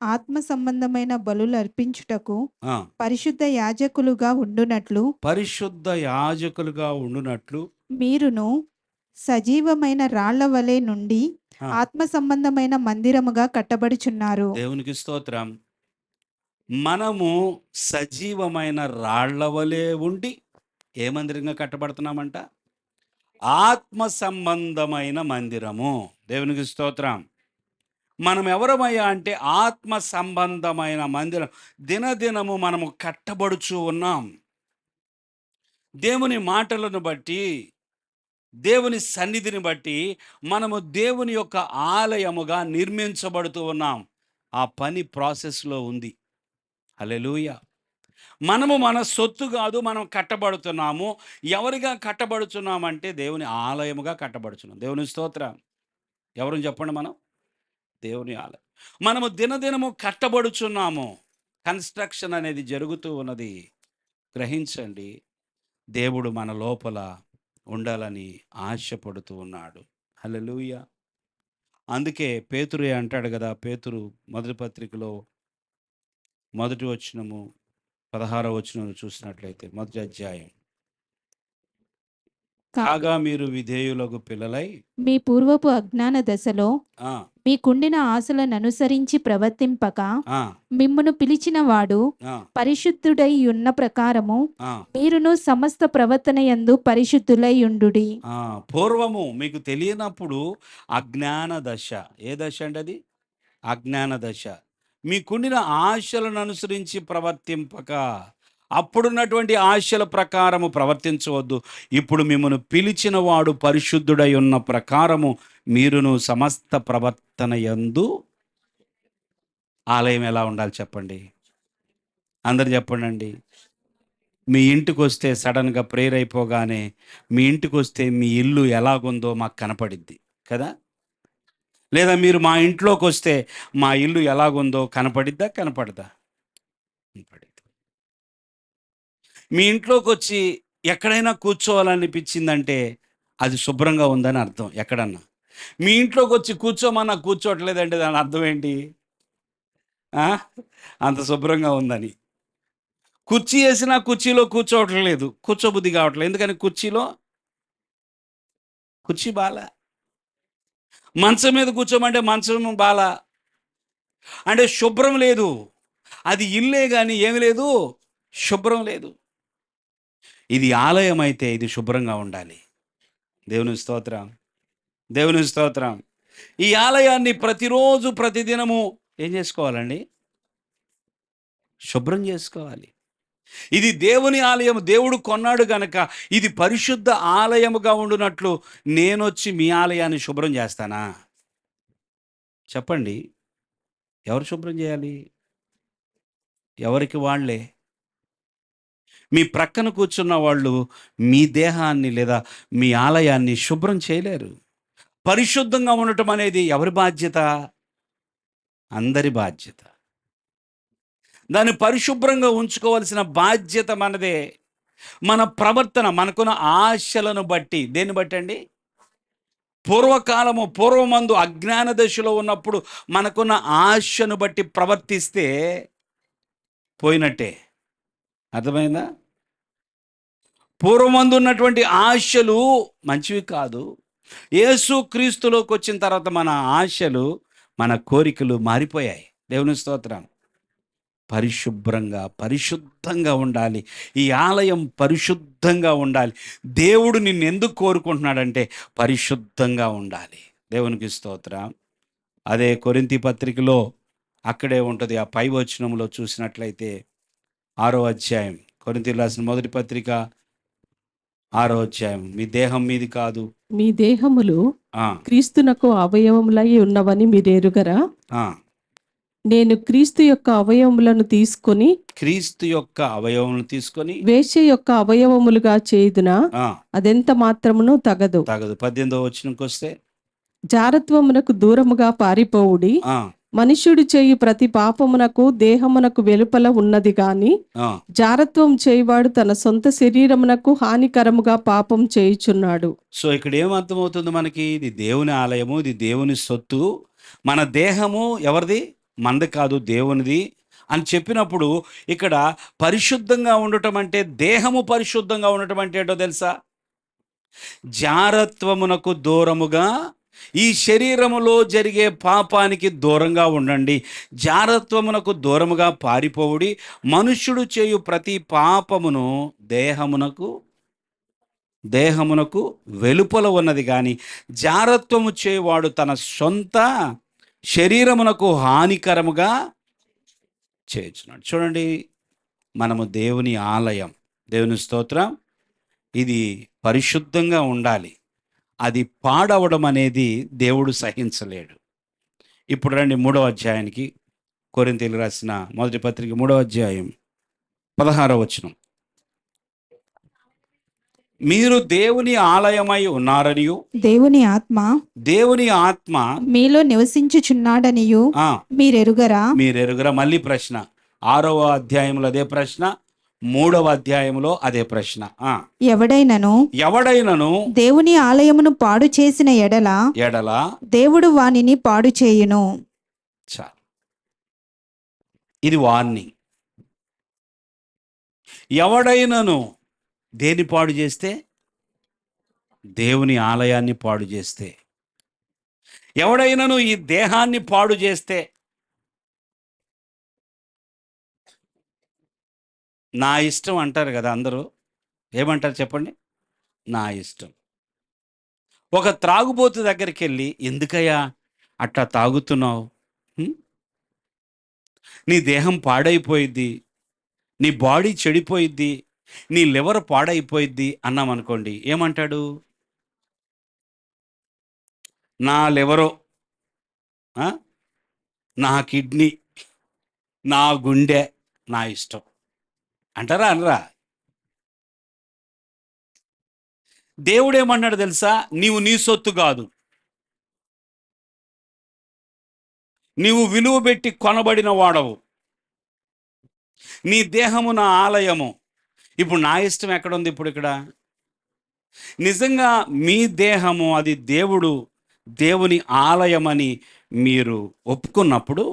ఆత్మ సంబంధమైన బలులు అర్పించుటకు ఆ. పరిశుద్ధ యాజకులుగా ఉండునట్లు పరిశుద్ధ యాజకులుగా ఉండునట్లు మీరును సజీవమైన రాళ్ల వలె నుండి ఆ, ఆత్మ సంబంధమైన మందిరముగా కట్టబడుచున్నారు. దేవునికి స్తోత్రం. మనము సజీవమైన రాళ్ల వలె ఉండి ఏ మందిరంగా కట్టబడుతున్నామంట? ఆత్మ సంబంధమైన మందిరము. దేవునికి స్తోత్రం. మనం ఎవరమయ్యా అంటే ఆత్మ సంబంధమైన మందిరం. దినదినము మనము కట్టబడుచు ఉన్నాం. దేవుని మాటలను బట్టి, దేవుని సన్నిధిని బట్టి మనము దేవుని యొక్క ఆలయముగా నిర్మించబడుతూ ఉన్నాం. ఆ పని ప్రాసెస్లో ఉంది. హల్లెలూయా. మనము మన సొత్తు కాదు, మనం కట్టబడుతున్నాము. ఎవరిగా కట్టబడుతున్నామంటే దేవుని ఆలయముగా కట్టబడుతున్నాం. దేవుని స్తోత్రం. ఎవరు చెప్పండి? మనం దేవుని ఆలయం. మనము దినదినము కట్టబడుచున్నాము. కన్స్ట్రక్షన్ అనేది జరుగుతూ ఉన్నది. గ్రహించండి, దేవుడు మన లోపల ఉండాలని ఆశపడుతూ ఉన్నాడు. హల్లెలూయా. అందుకే పేతురు అంటాడు కదా, పేతురు మొదటి పత్రికలో మొదటి వచనము 16వ వచనం చూసినట్లయితే, మొదటి అధ్యాయం. కాగా మీరు విధేయులకు పిల్లలై మీ పూర్వపు అజ్ఞాన దశలో ఆ, మీకుండిన ఆశలను అనుసరించి ప్రవర్తింపక ఆ, మిమ్మును పిలిచిన వాడు ఆ, పరిశుద్ధుడై ఉన్న ప్రకారము ఆ, మీరును సమస్త ప్రవర్తన యందు పరిశుద్ధులై ఉండుడి. ఆ. పూర్వము మీకు తెలియనప్పుడు అజ్ఞాన దశ. ఏ దశ అంటే అది? అజ్ఞాన దశ. మీకుండిన ఆశలను అనుసరించి ప్రవర్తింపక, అప్పుడున్నటువంటి ఆశల ప్రకారము ప్రవర్తించవద్దు. ఇప్పుడు మిమ్మల్ని పిలిచిన వాడు పరిశుద్ధుడై ఉన్న ప్రకారము మీరును సమస్త ప్రవర్తన యందు. ఆలయం ఎలా ఉండాలి చెప్పండి? అందరు చెప్పండి. మీ ఇంటికి వస్తే సడన్గా ప్రేయర్ అయిపోగానే మీ ఇంటికి వస్తే మీ ఇల్లు ఎలాగుందో మాకు కనపడిద్ది కదా? లేదా మీరు మా ఇంట్లోకి వస్తే మా ఇల్లు ఎలాగుందో కనపడిద్దా? కనపడదా? కనపడిద్ది. మీ ఇంట్లోకి వచ్చి ఎక్కడైనా కూర్చోవాలనిపించిందంటే అది శుభ్రంగా ఉందని అర్థం. ఎక్కడన్నా మీ ఇంట్లోకి వచ్చి కూర్చోమన్నా కూర్చోవట్లేదంటే దాని అర్థం ఏంటి? ఆ? అంత శుభ్రంగా ఉందని. కుర్చీ వేసినా కుర్చీలో కూర్చోవట్లేదు, కూర్చోబుద్ధి కావట్లేదు. ఎందుకని? కుర్చీ బాలా. మంచం మీద కూర్చోమంటే మంచం బాలా. అంటే శుభ్రం లేదు. అది ఇల్లే కానీ ఏమి లేదు, శుభ్రం లేదు. ఇది ఆలయం అయితే ఇది శుభ్రంగా ఉండాలి. దేవుని స్తోత్రం. దేవుని స్తోత్రం. ఈ ఆలయాన్ని ప్రతిరోజు ప్రతిదినము ఏం చేసుకోవాలండి? శుభ్రం చేసుకోవాలి. ఇది దేవుని ఆలయం, దేవుడు కొన్నాడు గనక ఇది పరిశుద్ధ ఆలయముగా ఉండునట్లు నేనొచ్చి మీ ఆలయాన్ని శుభ్రం చేస్తానా? చెప్పండి. ఎవరు శుభ్రం చేయాలి? ఎవరికి వాళ్ళే. మీ ప్రక్కన కూర్చున్న వాళ్ళు మీ దేహాన్ని లేదా మీ ఆలయాన్ని శుభ్రం చేయలేరు. పరిశుద్ధంగా ఉండటం అనేది ఎవరి బాధ్యత? అందరి బాధ్యత. దాన్ని పరిశుభ్రంగా ఉంచుకోవాల్సిన బాధ్యత మనదే. మన ప్రవర్తన, మనకున్న ఆశలను బట్టి, దేన్ని బట్టి అండి? పూర్వమందు అజ్ఞాన దశలో ఉన్నప్పుడు మనకున్న ఆశను బట్టి ప్రవర్తిస్తే పోయినట్టే. అర్థమైందా? పూర్వమందు ఉన్నటువంటి ఆశలు మంచివి కాదు. యేసు క్రీస్తులోకి వచ్చిన తర్వాత మన ఆశలు, మన కోరికలు మారిపోయాయి. దేవుని స్తోత్రం. పరిశుద్ధంగా ఉండాలి. ఈ ఆలయం పరిశుద్ధంగా ఉండాలి. దేవుడు నిన్ను ఎందుకు కోరుకుంటున్నాడంటే పరిశుద్ధంగా ఉండాలి. దేవునికి స్తోత్రం. అదే కొరింథీ పత్రికలో అక్కడే ఉంటుంది. ఆ పై వచనంలో చూసినట్లయితే 6వ అధ్యాయం, కొరింథీయులకు రాసిన మొదటి పత్రిక 6వ అధ్యాయం. మీ దేహం మీది కాదు, మీ దేహములు ఆ, క్రీస్తునకు అవయవములై ఉన్నవని మీరెరుగరా? ఆ, నేను క్రీస్తు యొక్క అవయవములను తీసుకొని క్రీస్తు యొక్క అవయవములను తీసుకొని వేశ్య యొక్క అవయవములుగా చేయుదునా? ఆ, అదెంత మాత్రమును తగదు. తగదు. 18వ వచనంకి వస్తే జారత్వమునకు దూరముగా పారిపోవుడి. ఆ, మనుష్యుడు చేయు ప్రతి పాపమునకు దేహమునకు వెలుపల ఉన్నది గాని ఆ, జారత్వం చేయువాడు తన సొంత శరీరమునకు హానికరముగా పాపం చేయుచున్నాడు. సో ఇక్కడ ఏమర్థమవుతుంది మనకి? ఇది దేవుని ఆలయము, ఇది దేవుని సొత్తు. మన దేహము ఎవరిది? మనది కాదు, దేవునిది అని చెప్పినప్పుడు ఇక్కడ పరిశుద్ధంగా ఉండటం అంటే, దేహము పరిశుద్ధంగా ఉండటం అంటే ఏంటో తెలుసా? జారత్వమునకు దూరముగా, ఈ శరీరములో జరిగే పాపానికి దూరంగా ఉండండి. జారత్వమునకు దూరముగా పారిపోవుడి. మనుష్యుడు చేయు ప్రతి పాపమును దేహమునకు వెలుపల ఉన్నది కానీ జారత్వము చేయువాడు తన సొంత శరీరమునకు హానికరముగా చేయుచున్నాడు. చూడండి, మనము దేవుని ఆలయం. దేవుని స్తోత్రం. ఇది పరిశుద్ధంగా ఉండాలి. అది పాడవడం అనేది దేవుడు సహించలేడు. ఇప్పుడు రండి 3వ అధ్యాయానికి, కొరింథీయులకు రాసిన మొదటి పత్రిక 3వ అధ్యాయం 16వ వచనం. మీరు దేవుని ఆలయమై ఉన్నారనియు దేవుని ఆత్మ మీలో నివసించుచున్నాడనియు ఆ, మీరెరుగరా? మళ్ళీ ప్రశ్న. 6వ అధ్యాయంలో అదే ప్రశ్న, 3వ అధ్యాయంలో అదే ప్రశ్న. ఎవడైనను దేవుని ఆలయమును పాడు చేసిన ఎడల దేవుడు వానిని పాడు చేయును. చాలు. ఇది వార్నింగ్. ఎవడైనను దేని పాడు చేస్తే? దేవుని ఆలయాన్ని పాడు చేస్తే. ఎవడైనను ఈ దేహాన్ని పాడు చేస్తే, నా ఇష్టం అంటారు కదా అందరూ. ఏమంటారు చెప్పండి? నా ఇష్టం. ఒక త్రాగుబోతు దగ్గరికి వెళ్ళి, ఎందుకయ్యా అట్లా తాగుతున్నావు? నీ దేహం పాడైపోయిద్ది, నీ బాడీ చెడిపోయిద్ది, నీ లివర్ పాడైపోయిద్ది అన్నామనుకోండి, ఏమంటాడు? నా లివరో, నా కిడ్నీ, నా గుండె, నా ఇష్టం అంటారా? అనరా? దేవుడు ఏమన్నాడు తెలుసా? నీవు నీ సొత్తు కాదు, నీవు విలువ పెట్టి కొనబడిన వాడవు. నీ దేహము నా ఆలయము. ఇప్పుడు నా ఇష్టం ఎక్కడుంది? ఇప్పుడు ఇక్కడ నిజంగా మీ దేహము అది దేవుని ఆలయమని మీరు ఒప్పుకున్నప్పుడు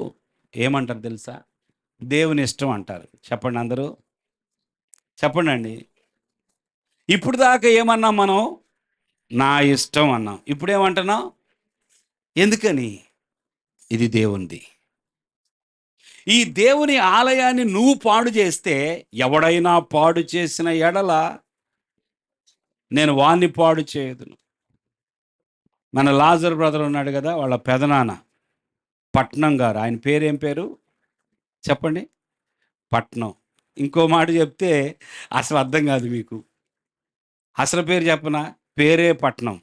ఏమంటారు తెలుసా? దేవుని ఇష్టం అంటారు. చెప్పండి అందరూ, చెప్పండి అండి. ఇప్పుడు దాకా ఏమన్నాం మనం? నా ఇష్టం అన్నాం. ఇప్పుడు ఏమంటున్నాం? ఎందుకని? ఇది దేవునిది. ఈ దేవుని ఆలయాన్ని నువ్వు పాడు చేస్తే, ఎవడైనా పాడు చేసిన ఎడల నేను వాణ్ణి పాడు చేయదును. మన లాజర్ బ్రదర్ ఉన్నాడు కదా, వాళ్ళ పెదనాన్న పట్నం గారు. ఆయన పేరేం పేరు చెప్పండి? పట్నం. ఇంకో మాట చెప్తే అసలు అర్థం కాదు మీకు. అసలు పేరు చెప్పనా? పేరే పట్నం.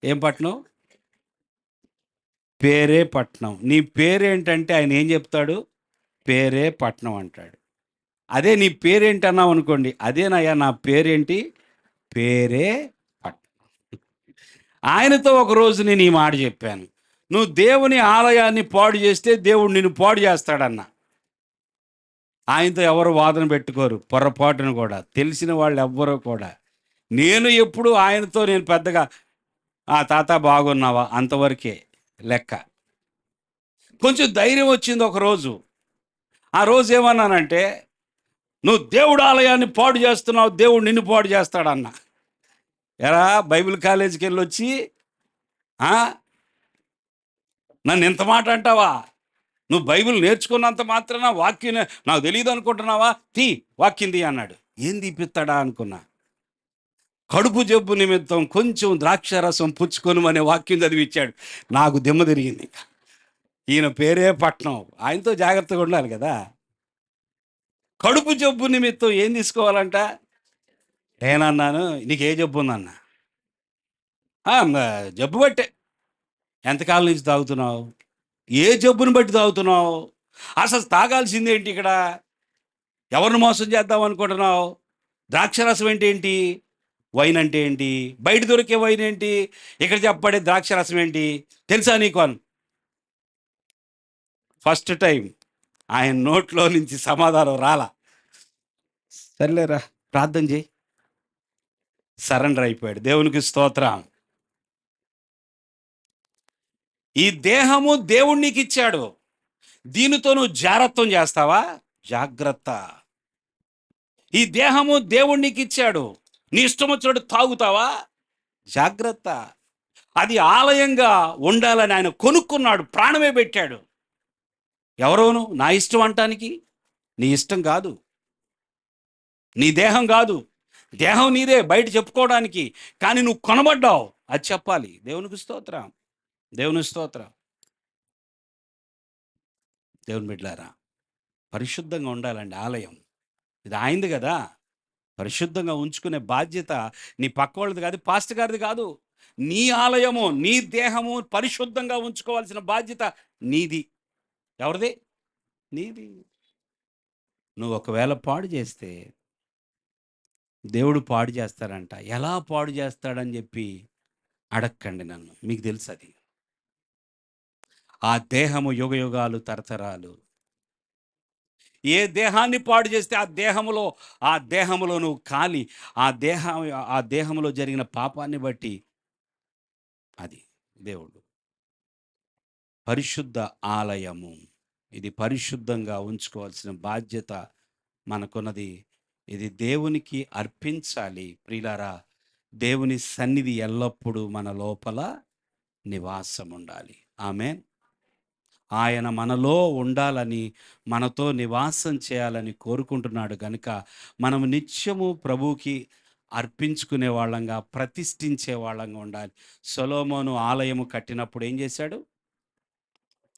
ఏం పట్నం? పేరే పట్నం. నీ పేరేంటంటే ఆయన ఏం చెప్తాడు? పేరే పట్నం అంటాడు. అదే నీ పేరేంటన్నావు అనుకోండి, అదేనయ్యా నా పేరేంటి? పేరే పట్నం. ఆయనతో ఒకరోజు నేను ఈ మాట చెప్పాను, నువ్వు దేవుని ఆలయాన్ని పాడు చేస్తే దేవుడు నిన్ను పాడు చేస్తాడన్న. ఆయనతో ఎవరు వాదన పెట్టుకోరు, పొరపాటును కూడా, తెలిసిన వాళ్ళు ఎవ్వరూ కూడా. నేను ఎప్పుడు ఆయనతో నేను పెద్దగా ఆ తాత బాగున్నావా అంతవరకే లెక్క. కొంచెం ధైర్యం వచ్చింది ఒకరోజు. ఆ రోజు ఏమన్నానంటే, నువ్వు దేవుడు ఆలయాన్ని పాడు చేస్తున్నావు, దేవుడు నిన్ను పాడు చేస్తాడన్న. ఎరా బైబిల్ కాలేజీకి వెళ్ళి వచ్చి ఆ, నన్ను ఇంత మాట అంటావా? నువ్వు బైబిల్ నేర్చుకున్నంత మాత్రాన వాక్యం నాకు తెలియదు అనుకుంటున్నావా? వాక్యం అన్నాడు. ఏం తీపిస్తాడా అనుకున్నా. కడుపు జబ్బు నిమిత్తం కొంచెం ద్రాక్షరసం పుచ్చుకొని అనే వాక్యం చదివిచ్చాడు. నాకు దిమ్మ తిరిగింది. ఈయన పేరే పట్నం, ఆయనతో జాగ్రత్తగా ఉండాలి కదా. కడుపు జబ్బు నిమిత్తం ఏం తీసుకోవాలంట? నేనన్నాను, నీకు ఏ జబ్బు ఉందన్నా? జబ్బు బట్టే. ఎంతకాలం నుంచి తాగుతున్నావు? ఏ జబ్బుని బట్టి తాగుతున్నావు? అసలు తాగాల్సింది ఏంటి ఇక్కడ? ఎవరిని మోసం చేద్దాం అనుకుంటున్నావు? ద్రాక్షరసం అంటే ఏంటి? వైన్ అంటే ఏంటి? బయట దొరికే వైన్ ఏంటి? ఇక్కడ చెప్పబడే ద్రాక్షరసం ఏంటి తెలుసా నీకు అని ఫస్ట్ టైం ఆయన నోట్లో నుంచి సమాధానం రాలా. సర్లేరా ప్రార్థన చేయి, సరెండర్ అయిపోయాడు. దేవునికి స్తోత్రం. ఈ దేహము దేవుడు నీకు ఇచ్చాడు, దీనితో నువ్వు జాగ్రత్తం చేస్తావా? జాగ్రత్త. ఈ దేహము దేవుడు నీకు ఇచ్చాడు, నీ ఇష్టం వచ్చినట్టు తాగుతావా? జాగ్రత్త. అది ఆలయంగా ఉండాలని ఆయన కొనుక్కున్నాడు, ప్రాణమే పెట్టాడు. ఎవరోను నా ఇష్టం అంటానికి? నీ ఇష్టం కాదు, నీ దేహం కాదు. దేహం నీదే బయట చెప్పుకోవడానికి, కానీ నువ్వు కొనబడ్డావు, అది చెప్పాలి. దేవునికి స్తోత్రం, దేవుని స్తోత్రం. దేవుని బిడ్డలారా, పరిశుద్ధంగా ఉండాలండి ఆలయం. ఇది ఆయనది కదా. పరిశుద్ధంగా ఉంచుకునే బాధ్యత నీ పక్క వాళ్ళది కాదు, పాస్టర్ గారిది కాదు. నీ ఆలయము, నీ దేహము పరిశుద్ధంగా ఉంచుకోవాల్సిన బాధ్యత నీది. ఎవరిది? నీది. నువ్వు ఒకవేళ పాడు చేస్తే దేవుడు పాడు చేస్తాడంట. ఎలా పాడు చేస్తాడని చెప్పి అడక్కండి నన్ను, మీకు తెలుసు అది. ఆ దేహము యుగయుగాలు తరతరాలు. ఏ దేహాన్ని పాడు చేస్తే ఆ దేహములో నువ్వు కాలి, ఆ దేహంలో జరిగిన పాపాన్ని బట్టి అది దేవుడు. పరిశుద్ధ ఆలయము, ఇది పరిశుద్ధంగా ఉంచుకోవాల్సిన బాధ్యత మనకున్నది. ఇది దేవునికి అర్పించాలి. ప్రియులారా, దేవుని సన్నిధి ఎల్లప్పుడూ మన లోపల నివాసం ఉండాలి. ఆమేన్. ఆయన మనలో ఉండాలని, మనతో నివాసం చేయాలని కోరుకుంటున్నాడు కనుక మనం నిత్యము ప్రభువుకి అర్పించుకునే వాళ్ళంగా, ప్రతిష్ఠించే వాళ్ళంగా ఉండాలి. సొలొమోను ఆలయము కట్టినప్పుడు ఏం చేశాడు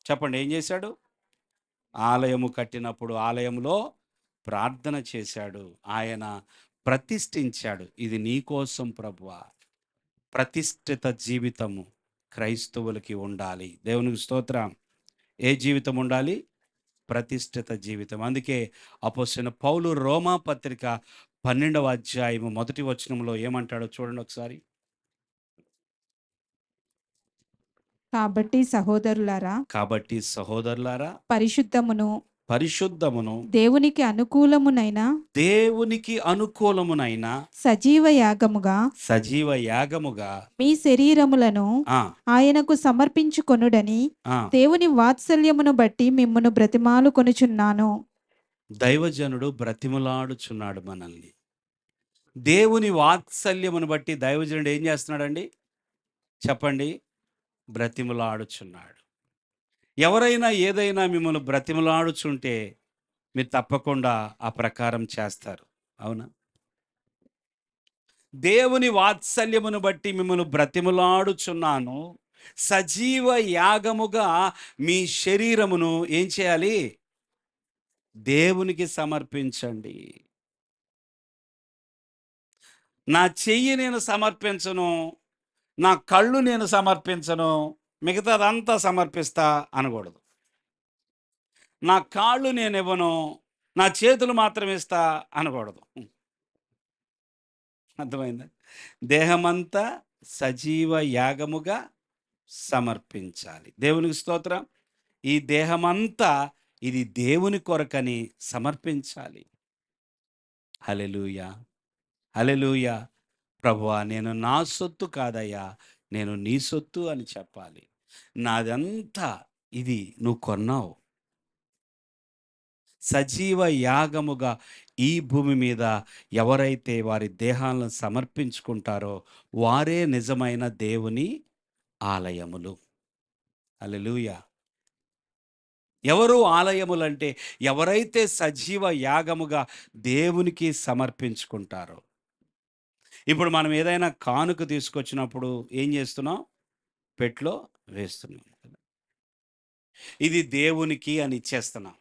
చెప్పండి? ఏం చేశాడు? ఆలయము కట్టినప్పుడు ఆలయంలో ప్రార్థన చేశాడు, ఆయన ప్రతిష్ఠించాడు. ఇది నీ కోసం ప్రభువా. ప్రతిష్ఠిత జీవితము క్రైస్తవులకి ఉండాలి. దేవునికి స్తోత్రం. ఏ జీవితం ఉండాలి? ప్రతిష్ఠిత జీవితం. అందుకే అపోస్తలుడైన పౌలు రోమా పత్రిక 12వ అధ్యాయము 1వ వచనంలో ఏమంటాడో చూడండి ఒకసారి. కాబట్టి సహోదరులారా, పరిశుద్ధమును దేవునికి అనుకూలమునైన సజీవ యాగముగా మీ శరీరములను ఆ, ఆయనకు సమర్పించుకొనుడని ఆ, దేవుని వాత్సల్యమును బట్టి మిమ్మును బ్రతిమాలు కొనుచున్నాను. దైవజనుడు బ్రతిమలాడుచున్నాడు మనల్ని. దేవుని వాత్సల్యమును బట్టి దైవజనుడు ఏం చేస్తున్నాడండి చెప్పండి? బ్రతిమలాడుచున్నాడు. ఎవరైనా ఏదైనా మిమ్మల్ని బ్రతిమలాడుచుంటే మీరు తప్పకుండా ఆ ప్రకారం చేస్తారు, అవునా? దేవుని వాత్సల్యమును బట్టి మిమ్మల్ని బ్రతిమలాడుచున్నాను, సజీవ యాగముగా మీ శరీరమును ఏం చేయాలి? దేవునికి సమర్పించండి. నా చెయ్యి నేను సమర్పించను, నా కళ్ళు నేను సమర్పించను, మిగతాదంతా సమర్పిస్తా అనకూడదు. నా కాళ్ళు నేనివ్వను, నా చేతులు మాత్రం ఇస్తా అనకూడదు. అర్థమైందా? దేహమంతా సజీవ యాగముగా సమర్పించాలి. దేవునికి స్తోత్రం. ఈ దేహమంతా ఇది దేవుని కొరకని సమర్పించాలి. హల్లెలూయా! హల్లెలూయా! ప్రభువా, నేను నా సొత్తు కాదయ్యా, నేను నీ సొత్తు అని చెప్పాలి. నాదంతా ఇది నువ్వు కొన్నావు. సజీవ యాగముగా ఈ భూమి మీద ఎవరైతే వారి దేహాలను సమర్పించుకుంటారో వారే నిజమైన దేవుని ఆలయములు. హల్లెలూయా! ఎవరు ఆలయములంటే ఎవరైతే సజీవ యాగముగా దేవునికి సమర్పించుకుంటారో. ఇప్పుడు మనం ఏదైనా కానుక తీసుకొచ్చినప్పుడు ఏం చేస్తున్నాం? పెట్లో వేస్తున్నాం. ఇది దేవునికి అని ఇచ్చేస్తున్నాం.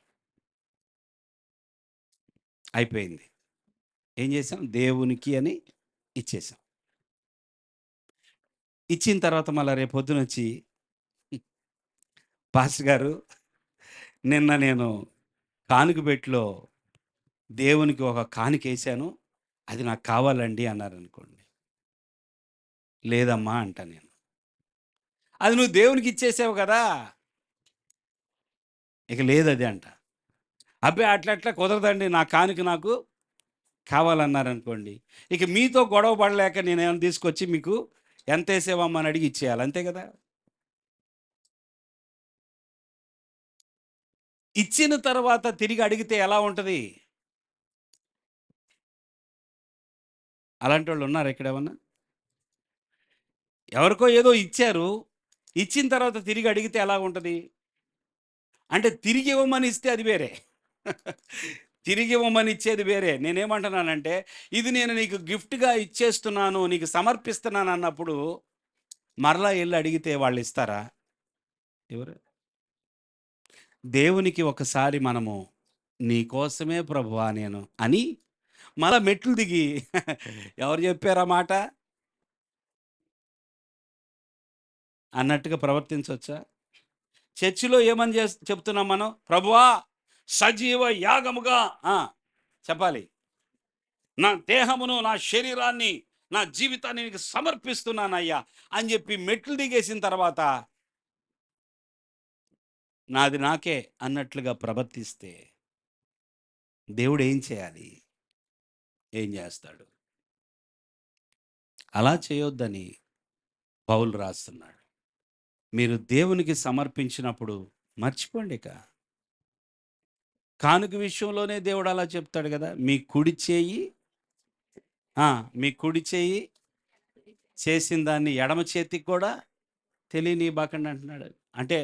అయిపోయింది. ఏం చేసాం? దేవునికి అని ఇచ్చేసాం. ఇచ్చిన తర్వాత మళ్ళా రేపు పొద్దునొచ్చి, పాస్టర్ గారు నిన్న నేను కానుక పెట్టెలో దేవునికి ఒక కానుకేశాను, అది నాకు కావాలండి అన్నారనుకోండి. లేదమ్మా అంటా నేను. అది నువ్వు దేవునికి ఇచ్చేసావు కదా! ఇక లేదది అంట. అబ్బే! అట్లా కుదరదండి, నా కానుక నాకు కావాలన్నారనుకోండి. ఇక మీతో గొడవ పడలేక నేనేమైనా తీసుకొచ్చి మీకు ఎంతేసావమ్మా అని అడిగి ఇచ్చేయాలి. అంతే కదా! ఇచ్చిన తర్వాత తిరిగి అడిగితే ఎలా ఉంటది? అలాంటోళ్ళు ఉన్నారా ఇక్కడేమన్నా? ఎవరికో ఏదో ఇచ్చారు. ఇచ్చిన తర్వాత తిరిగి అడిగితే ఎలాగుంటది? అంటే తిరిగి ఇవ్వమని ఇస్తే అది వేరే. తిరిగి ఇవ్వమని ఇచ్చేది వేరే. నేనేమంటున్నానంటే, ఇది నేను నీకు గిఫ్ట్‌గా ఇచ్చేస్తున్నాను, నీకు సమర్పిస్తున్నాను అన్నప్పుడు మరలా ఎళ్లి అడిగితే వాళ్ళిస్తారా? ఇవ్వరు. దేవునికి ఒకసారి మనము నీ కోసమే ప్రభువా నేను అని మళ్ళా మెట్లు దిగి ఎవరు చెప్పారా మాట అన్నట్టుగా ప్రవర్తించొచ్చా? చర్చిలో ఏమని చెప్తున్నాం మనం? ప్రభువా, సజీవ యాగముగా చెప్పాలి. నా దేహమును, నా శరీరాన్ని, నా జీవితాన్ని నీకు సమర్పిస్తున్నానయ్యా అని చెప్పి మెట్లు దిగేసిన తర్వాత నాది నాకే అన్నట్లుగా ప్రవర్తిస్తే దేవుడు ఏం చేయాలి? ఏం చేస్తాడు? అలా చేయొద్దని పౌలు రాస్తున్నాడు. మీరు దేవునికి సమర్పించినప్పుడు మర్చిపోండి ఇక. కానుక విషయంలోనే దేవుడు అలా చెప్తాడు కదా! మీ కుడి చేయి చేసిన దాన్ని ఎడమ చేతికి కూడా తెలియనివ్వకండి అంటున్నాడు. అంటే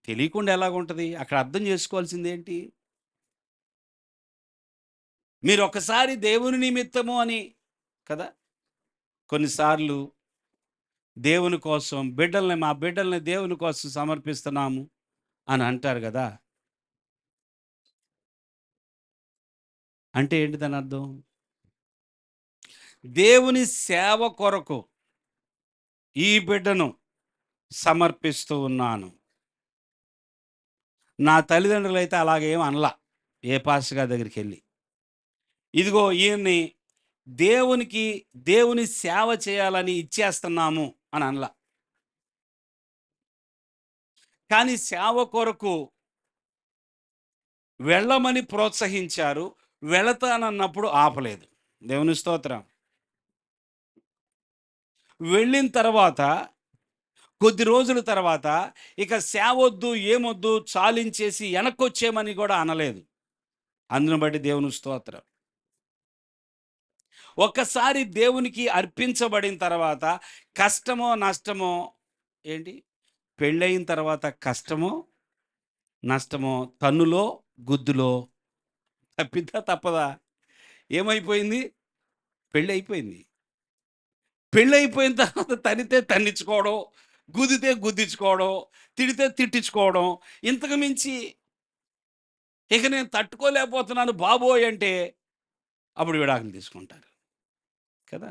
తెలియకుండా ఎలాగుంటది? అక్కడ అర్థం చేసుకోవాల్సింది ఏంటి? మీరు ఒకసారి దేవుని నిమిత్తము అని కదా! కొన్నిసార్లు దేవుని కోసం మా బిడ్డల్ని దేవుని కోసం సమర్పిస్తున్నాము అని అంటారు కదా! అంటే ఏంటి దాని అర్థం? దేవుని సేవ కొరకు ఈ బిడ్డను సమర్పిస్తూ ఉన్నాను. నా తల్లిదండ్రులైతే అలాగేం అనలా. ఏ పాస్టర్ గారి దగ్గరికెళ్ళి, ఇదిగో ఈయన్ని దేవుని సేవ చేయాలని ఇచ్చేస్తున్నాము అని అనలా. కానీ సేవ కొరకు వెళ్ళమని ప్రోత్సహించారు. వెళతానన్నప్పుడు ఆపలేదు. దేవుని స్తోత్రం. వెళ్ళిన తర్వాత కొద్ది రోజుల తర్వాత ఇక సేవొద్దు, ఏమొద్దు, చాలించేసి వెనక్కొచ్చేయమని కూడా అనలేదు. అందును బట్టి దేవుని స్తోత్రం. ఒక్కసారి దేవునికి అర్పించబడిన తర్వాత కష్టమో, నష్టమో ఏంటి? పెళ్ళయిన తర్వాత కష్టమో, నష్టమో, తన్నులో, గుద్దులో తప్పిద్దా? తప్పదా? ఏమైపోయింది? పెళ్ళయిపోయింది. పెళ్ళైపోయిన తర్వాత తన్నితే తన్నించుకోవడం, గుద్దితే గుద్దించుకోవడం, తిడితే తిట్టించుకోవడం, ఇంతకు మించి ఇక నేను తట్టుకోలేకపోతున్నాను బాబోయ్ అంటే అప్పుడు విడాకులు తీసుకుంటారు కదా.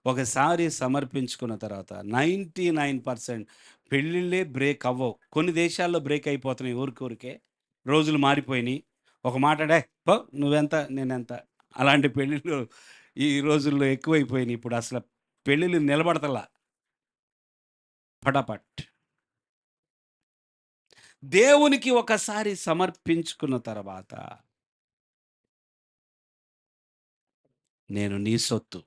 ఒకసారి సమర్పించుకున్న తర్వాత 99% పెళ్ళిళ్ళే బ్రేక్ అవ్వవు. కొన్ని దేశాల్లో బ్రేక్ అయిపోతున్నాయి ఊరికే. రోజులు మారిపోయినాయి. ఒక మాట "డే పో నువ్వెంత నేనెంత" అలాంటి పెళ్ళిళ్ళు ఈ రోజుల్లో ఎక్కువైపోయినాయి. ఇప్పుడు అసలు పెళ్ళిళ్ళు నిలబడతలా. పటాపట్. దేవునికి ఒకసారి సమర్పించుకున్న తర్వాత నేను నీ సొత్తు.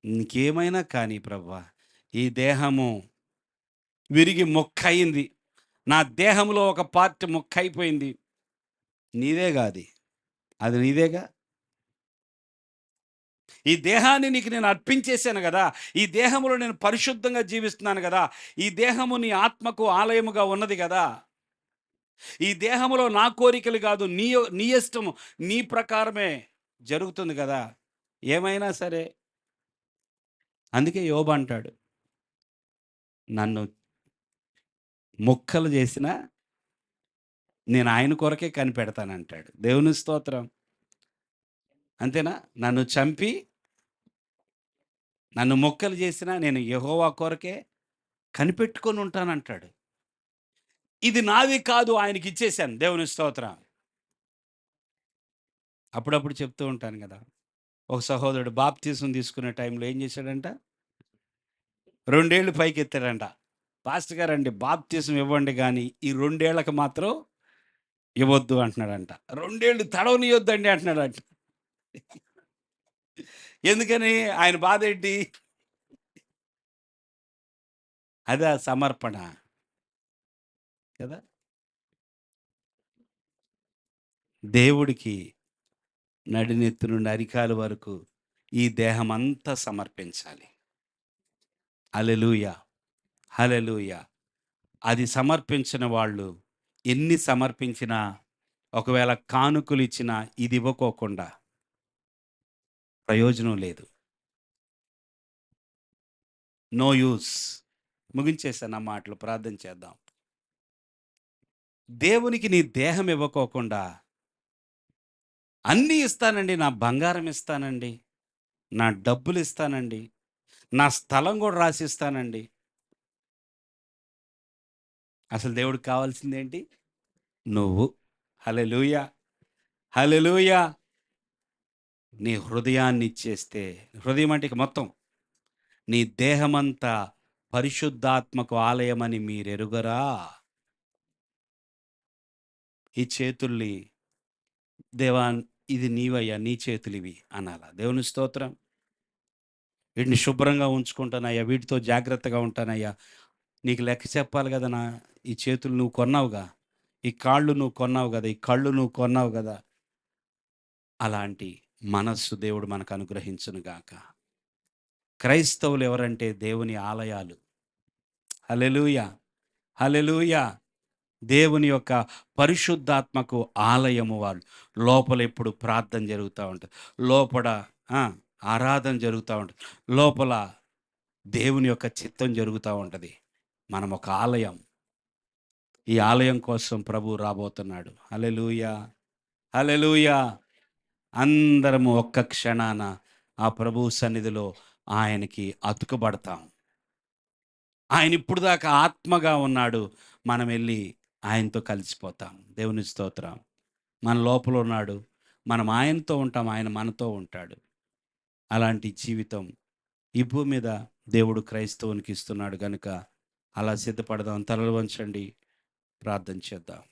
నీకేమైనా కానీ ప్రభువా, ఈ దేహము విరిగి మొక్కయింది. నా దేహంలో ఒక పార్ట్ మొక్కయిపోయింది. నీదేగా అది. అది నీదేగా. ఈ దేహాన్ని నీకు నేను అర్పించేశాను గదా! ఈ దేహంలో నేను పరిశుద్ధంగా జీవిస్తున్నాను గదా! ఈ దేహము నీ ఆత్మకు ఆలయముగా ఉన్నది గదా! ఈ దేహములో నా కోరికలు గాదు, నీ ఇష్టము, నీ ప్రకారమే జరుగుతుంది గదా! ఏమైనా సరే అందుకే యోబు అంటాడు, నన్ను ముక్కలు చేసినా నేను ఆయన కొరకే కనిపెడతానంటాడు. దేవుని స్తోత్రం. అంతేనా? నన్ను చంపి, నన్ను ముక్కలు చేసినా నేను యెహోవా కొరకే కనిపెట్టుకొని ఉంటానంటాడు. ఇది నాది కాదు ఆయనకిచ్చేశాను. దేవుని స్తోత్రం. అప్పుడప్పుడు చెప్తూ ఉంటాను గదా! ఒక సహోదరుడు బాప్తిసం తీసుకునే టైంలో ఏం చేశాడంట? 2 ఏళ్ళు పైకెత్తాడంట. పాస్టర్ గారండి బాప్తిసం ఇవ్వండి గానీ, ఈ 2 ఏళ్ళకి మాత్రం ఇవ్వొద్దు అంటున్నాడంట. 2 ఏళ్ళు తడవనియొద్దండి అంటున్నాడంట. ఎందుకని? ఆయన బాధేంటి? అదా సమర్పణ కదా! దేవుడికి నడినెత్తి నుండి అరికాలు వరకు ఈ దేహమంతా సమర్పించాలి. హల్లెలూయా! హల్లెలూయా! అది సమర్పించిన వాళ్ళు ఎన్ని సమర్పించినా, ఒకవేళ కానుకలిచ్చినా ఇది ఇవ్వకోకుండా ప్రయోజనం లేదు. No use. ముగించేశాను నా మాటలు. ప్రార్థన చేద్దాం. దేవునికి నీ దేహం ఇవ్వకోకుండా అన్నీ ఇస్తానండి. నా బంగారం ఇస్తానండి. నా డబ్బులు ఇస్తానండి. నా స్థలం కూడా రాసిస్తానండి. అసలు దేవుడికి కావాల్సిందేంటి? నువ్వు. హల్లెలూయా! హల్లెలూయా! నీ హృదయాన్ని ఇచ్చేస్తే, హృదయం అంటే ఇక మొత్తం, నీ దేహమంతా పరిశుద్ధాత్మకు ఆలయమని మీరెరుగరా? ఈ చేతుల్ని దేవా ఇది నీవయ్యా, నీ చేతులివి అనాలా. దేవుని స్తోత్రం. వీటిని శుభ్రంగా ఉంచుకుంటానయ్యా, వీటితో జాగ్రత్తగా ఉంటానయ్యా. నీకు లెక్క చెప్పాలి కదా. ఈ చేతులు నువ్వు కొన్నావుగా, ఈ కాళ్ళు నువ్వు కొన్నావు కదా, ఈ కళ్ళు నువ్వు కొన్నావు కదా. అలాంటి మనస్సు దేవుడు మనకు అనుగ్రహించును గాక. క్రైస్తవులు ఎవరంటే దేవుని ఆలయాలు. హల్లెలూయా! హల్లెలూయా! దేవుని యొక్క పరిశుద్ధాత్మకు ఆలయము వాళ్ళు. లోపల ఎప్పుడు ప్రార్థన జరుగుతూ ఉంటుంది. లోపల ఆ! ఆరాధన జరుగుతూ ఉంటుంది. లోపల దేవుని యొక్క చిత్తం జరుగుతూ ఉంటుంది. మనం ఒక ఆలయం. ఈ ఆలయం కోసం ప్రభువు రాబోతున్నాడు. హల్లెలూయా! హల్లెలూయా! అందరము ఒక్క క్షణాన ఆ ప్రభువు సన్నిధిలో ఆయనకి అతుకబడతాం. ఆయన ఇప్పుడు దాకా ఆత్మగా ఉన్నాడు. మనం వెళ్ళి ఆయనతో కలిసిపోతాం. దేవుని స్తోత్రం. మన లోపల ఉన్నాడు. మనం ఆయనతో ఉంటాం. ఆయన మనతో ఉంటాడు. అలాంటి జీవితం ఈ భూమి మీద దేవుడు క్రైస్తవునికి ఇస్తున్నాడు గనుక అలా సిద్ధపడదాం. తలలు వంచండి. ప్రార్థన చేద్దాం.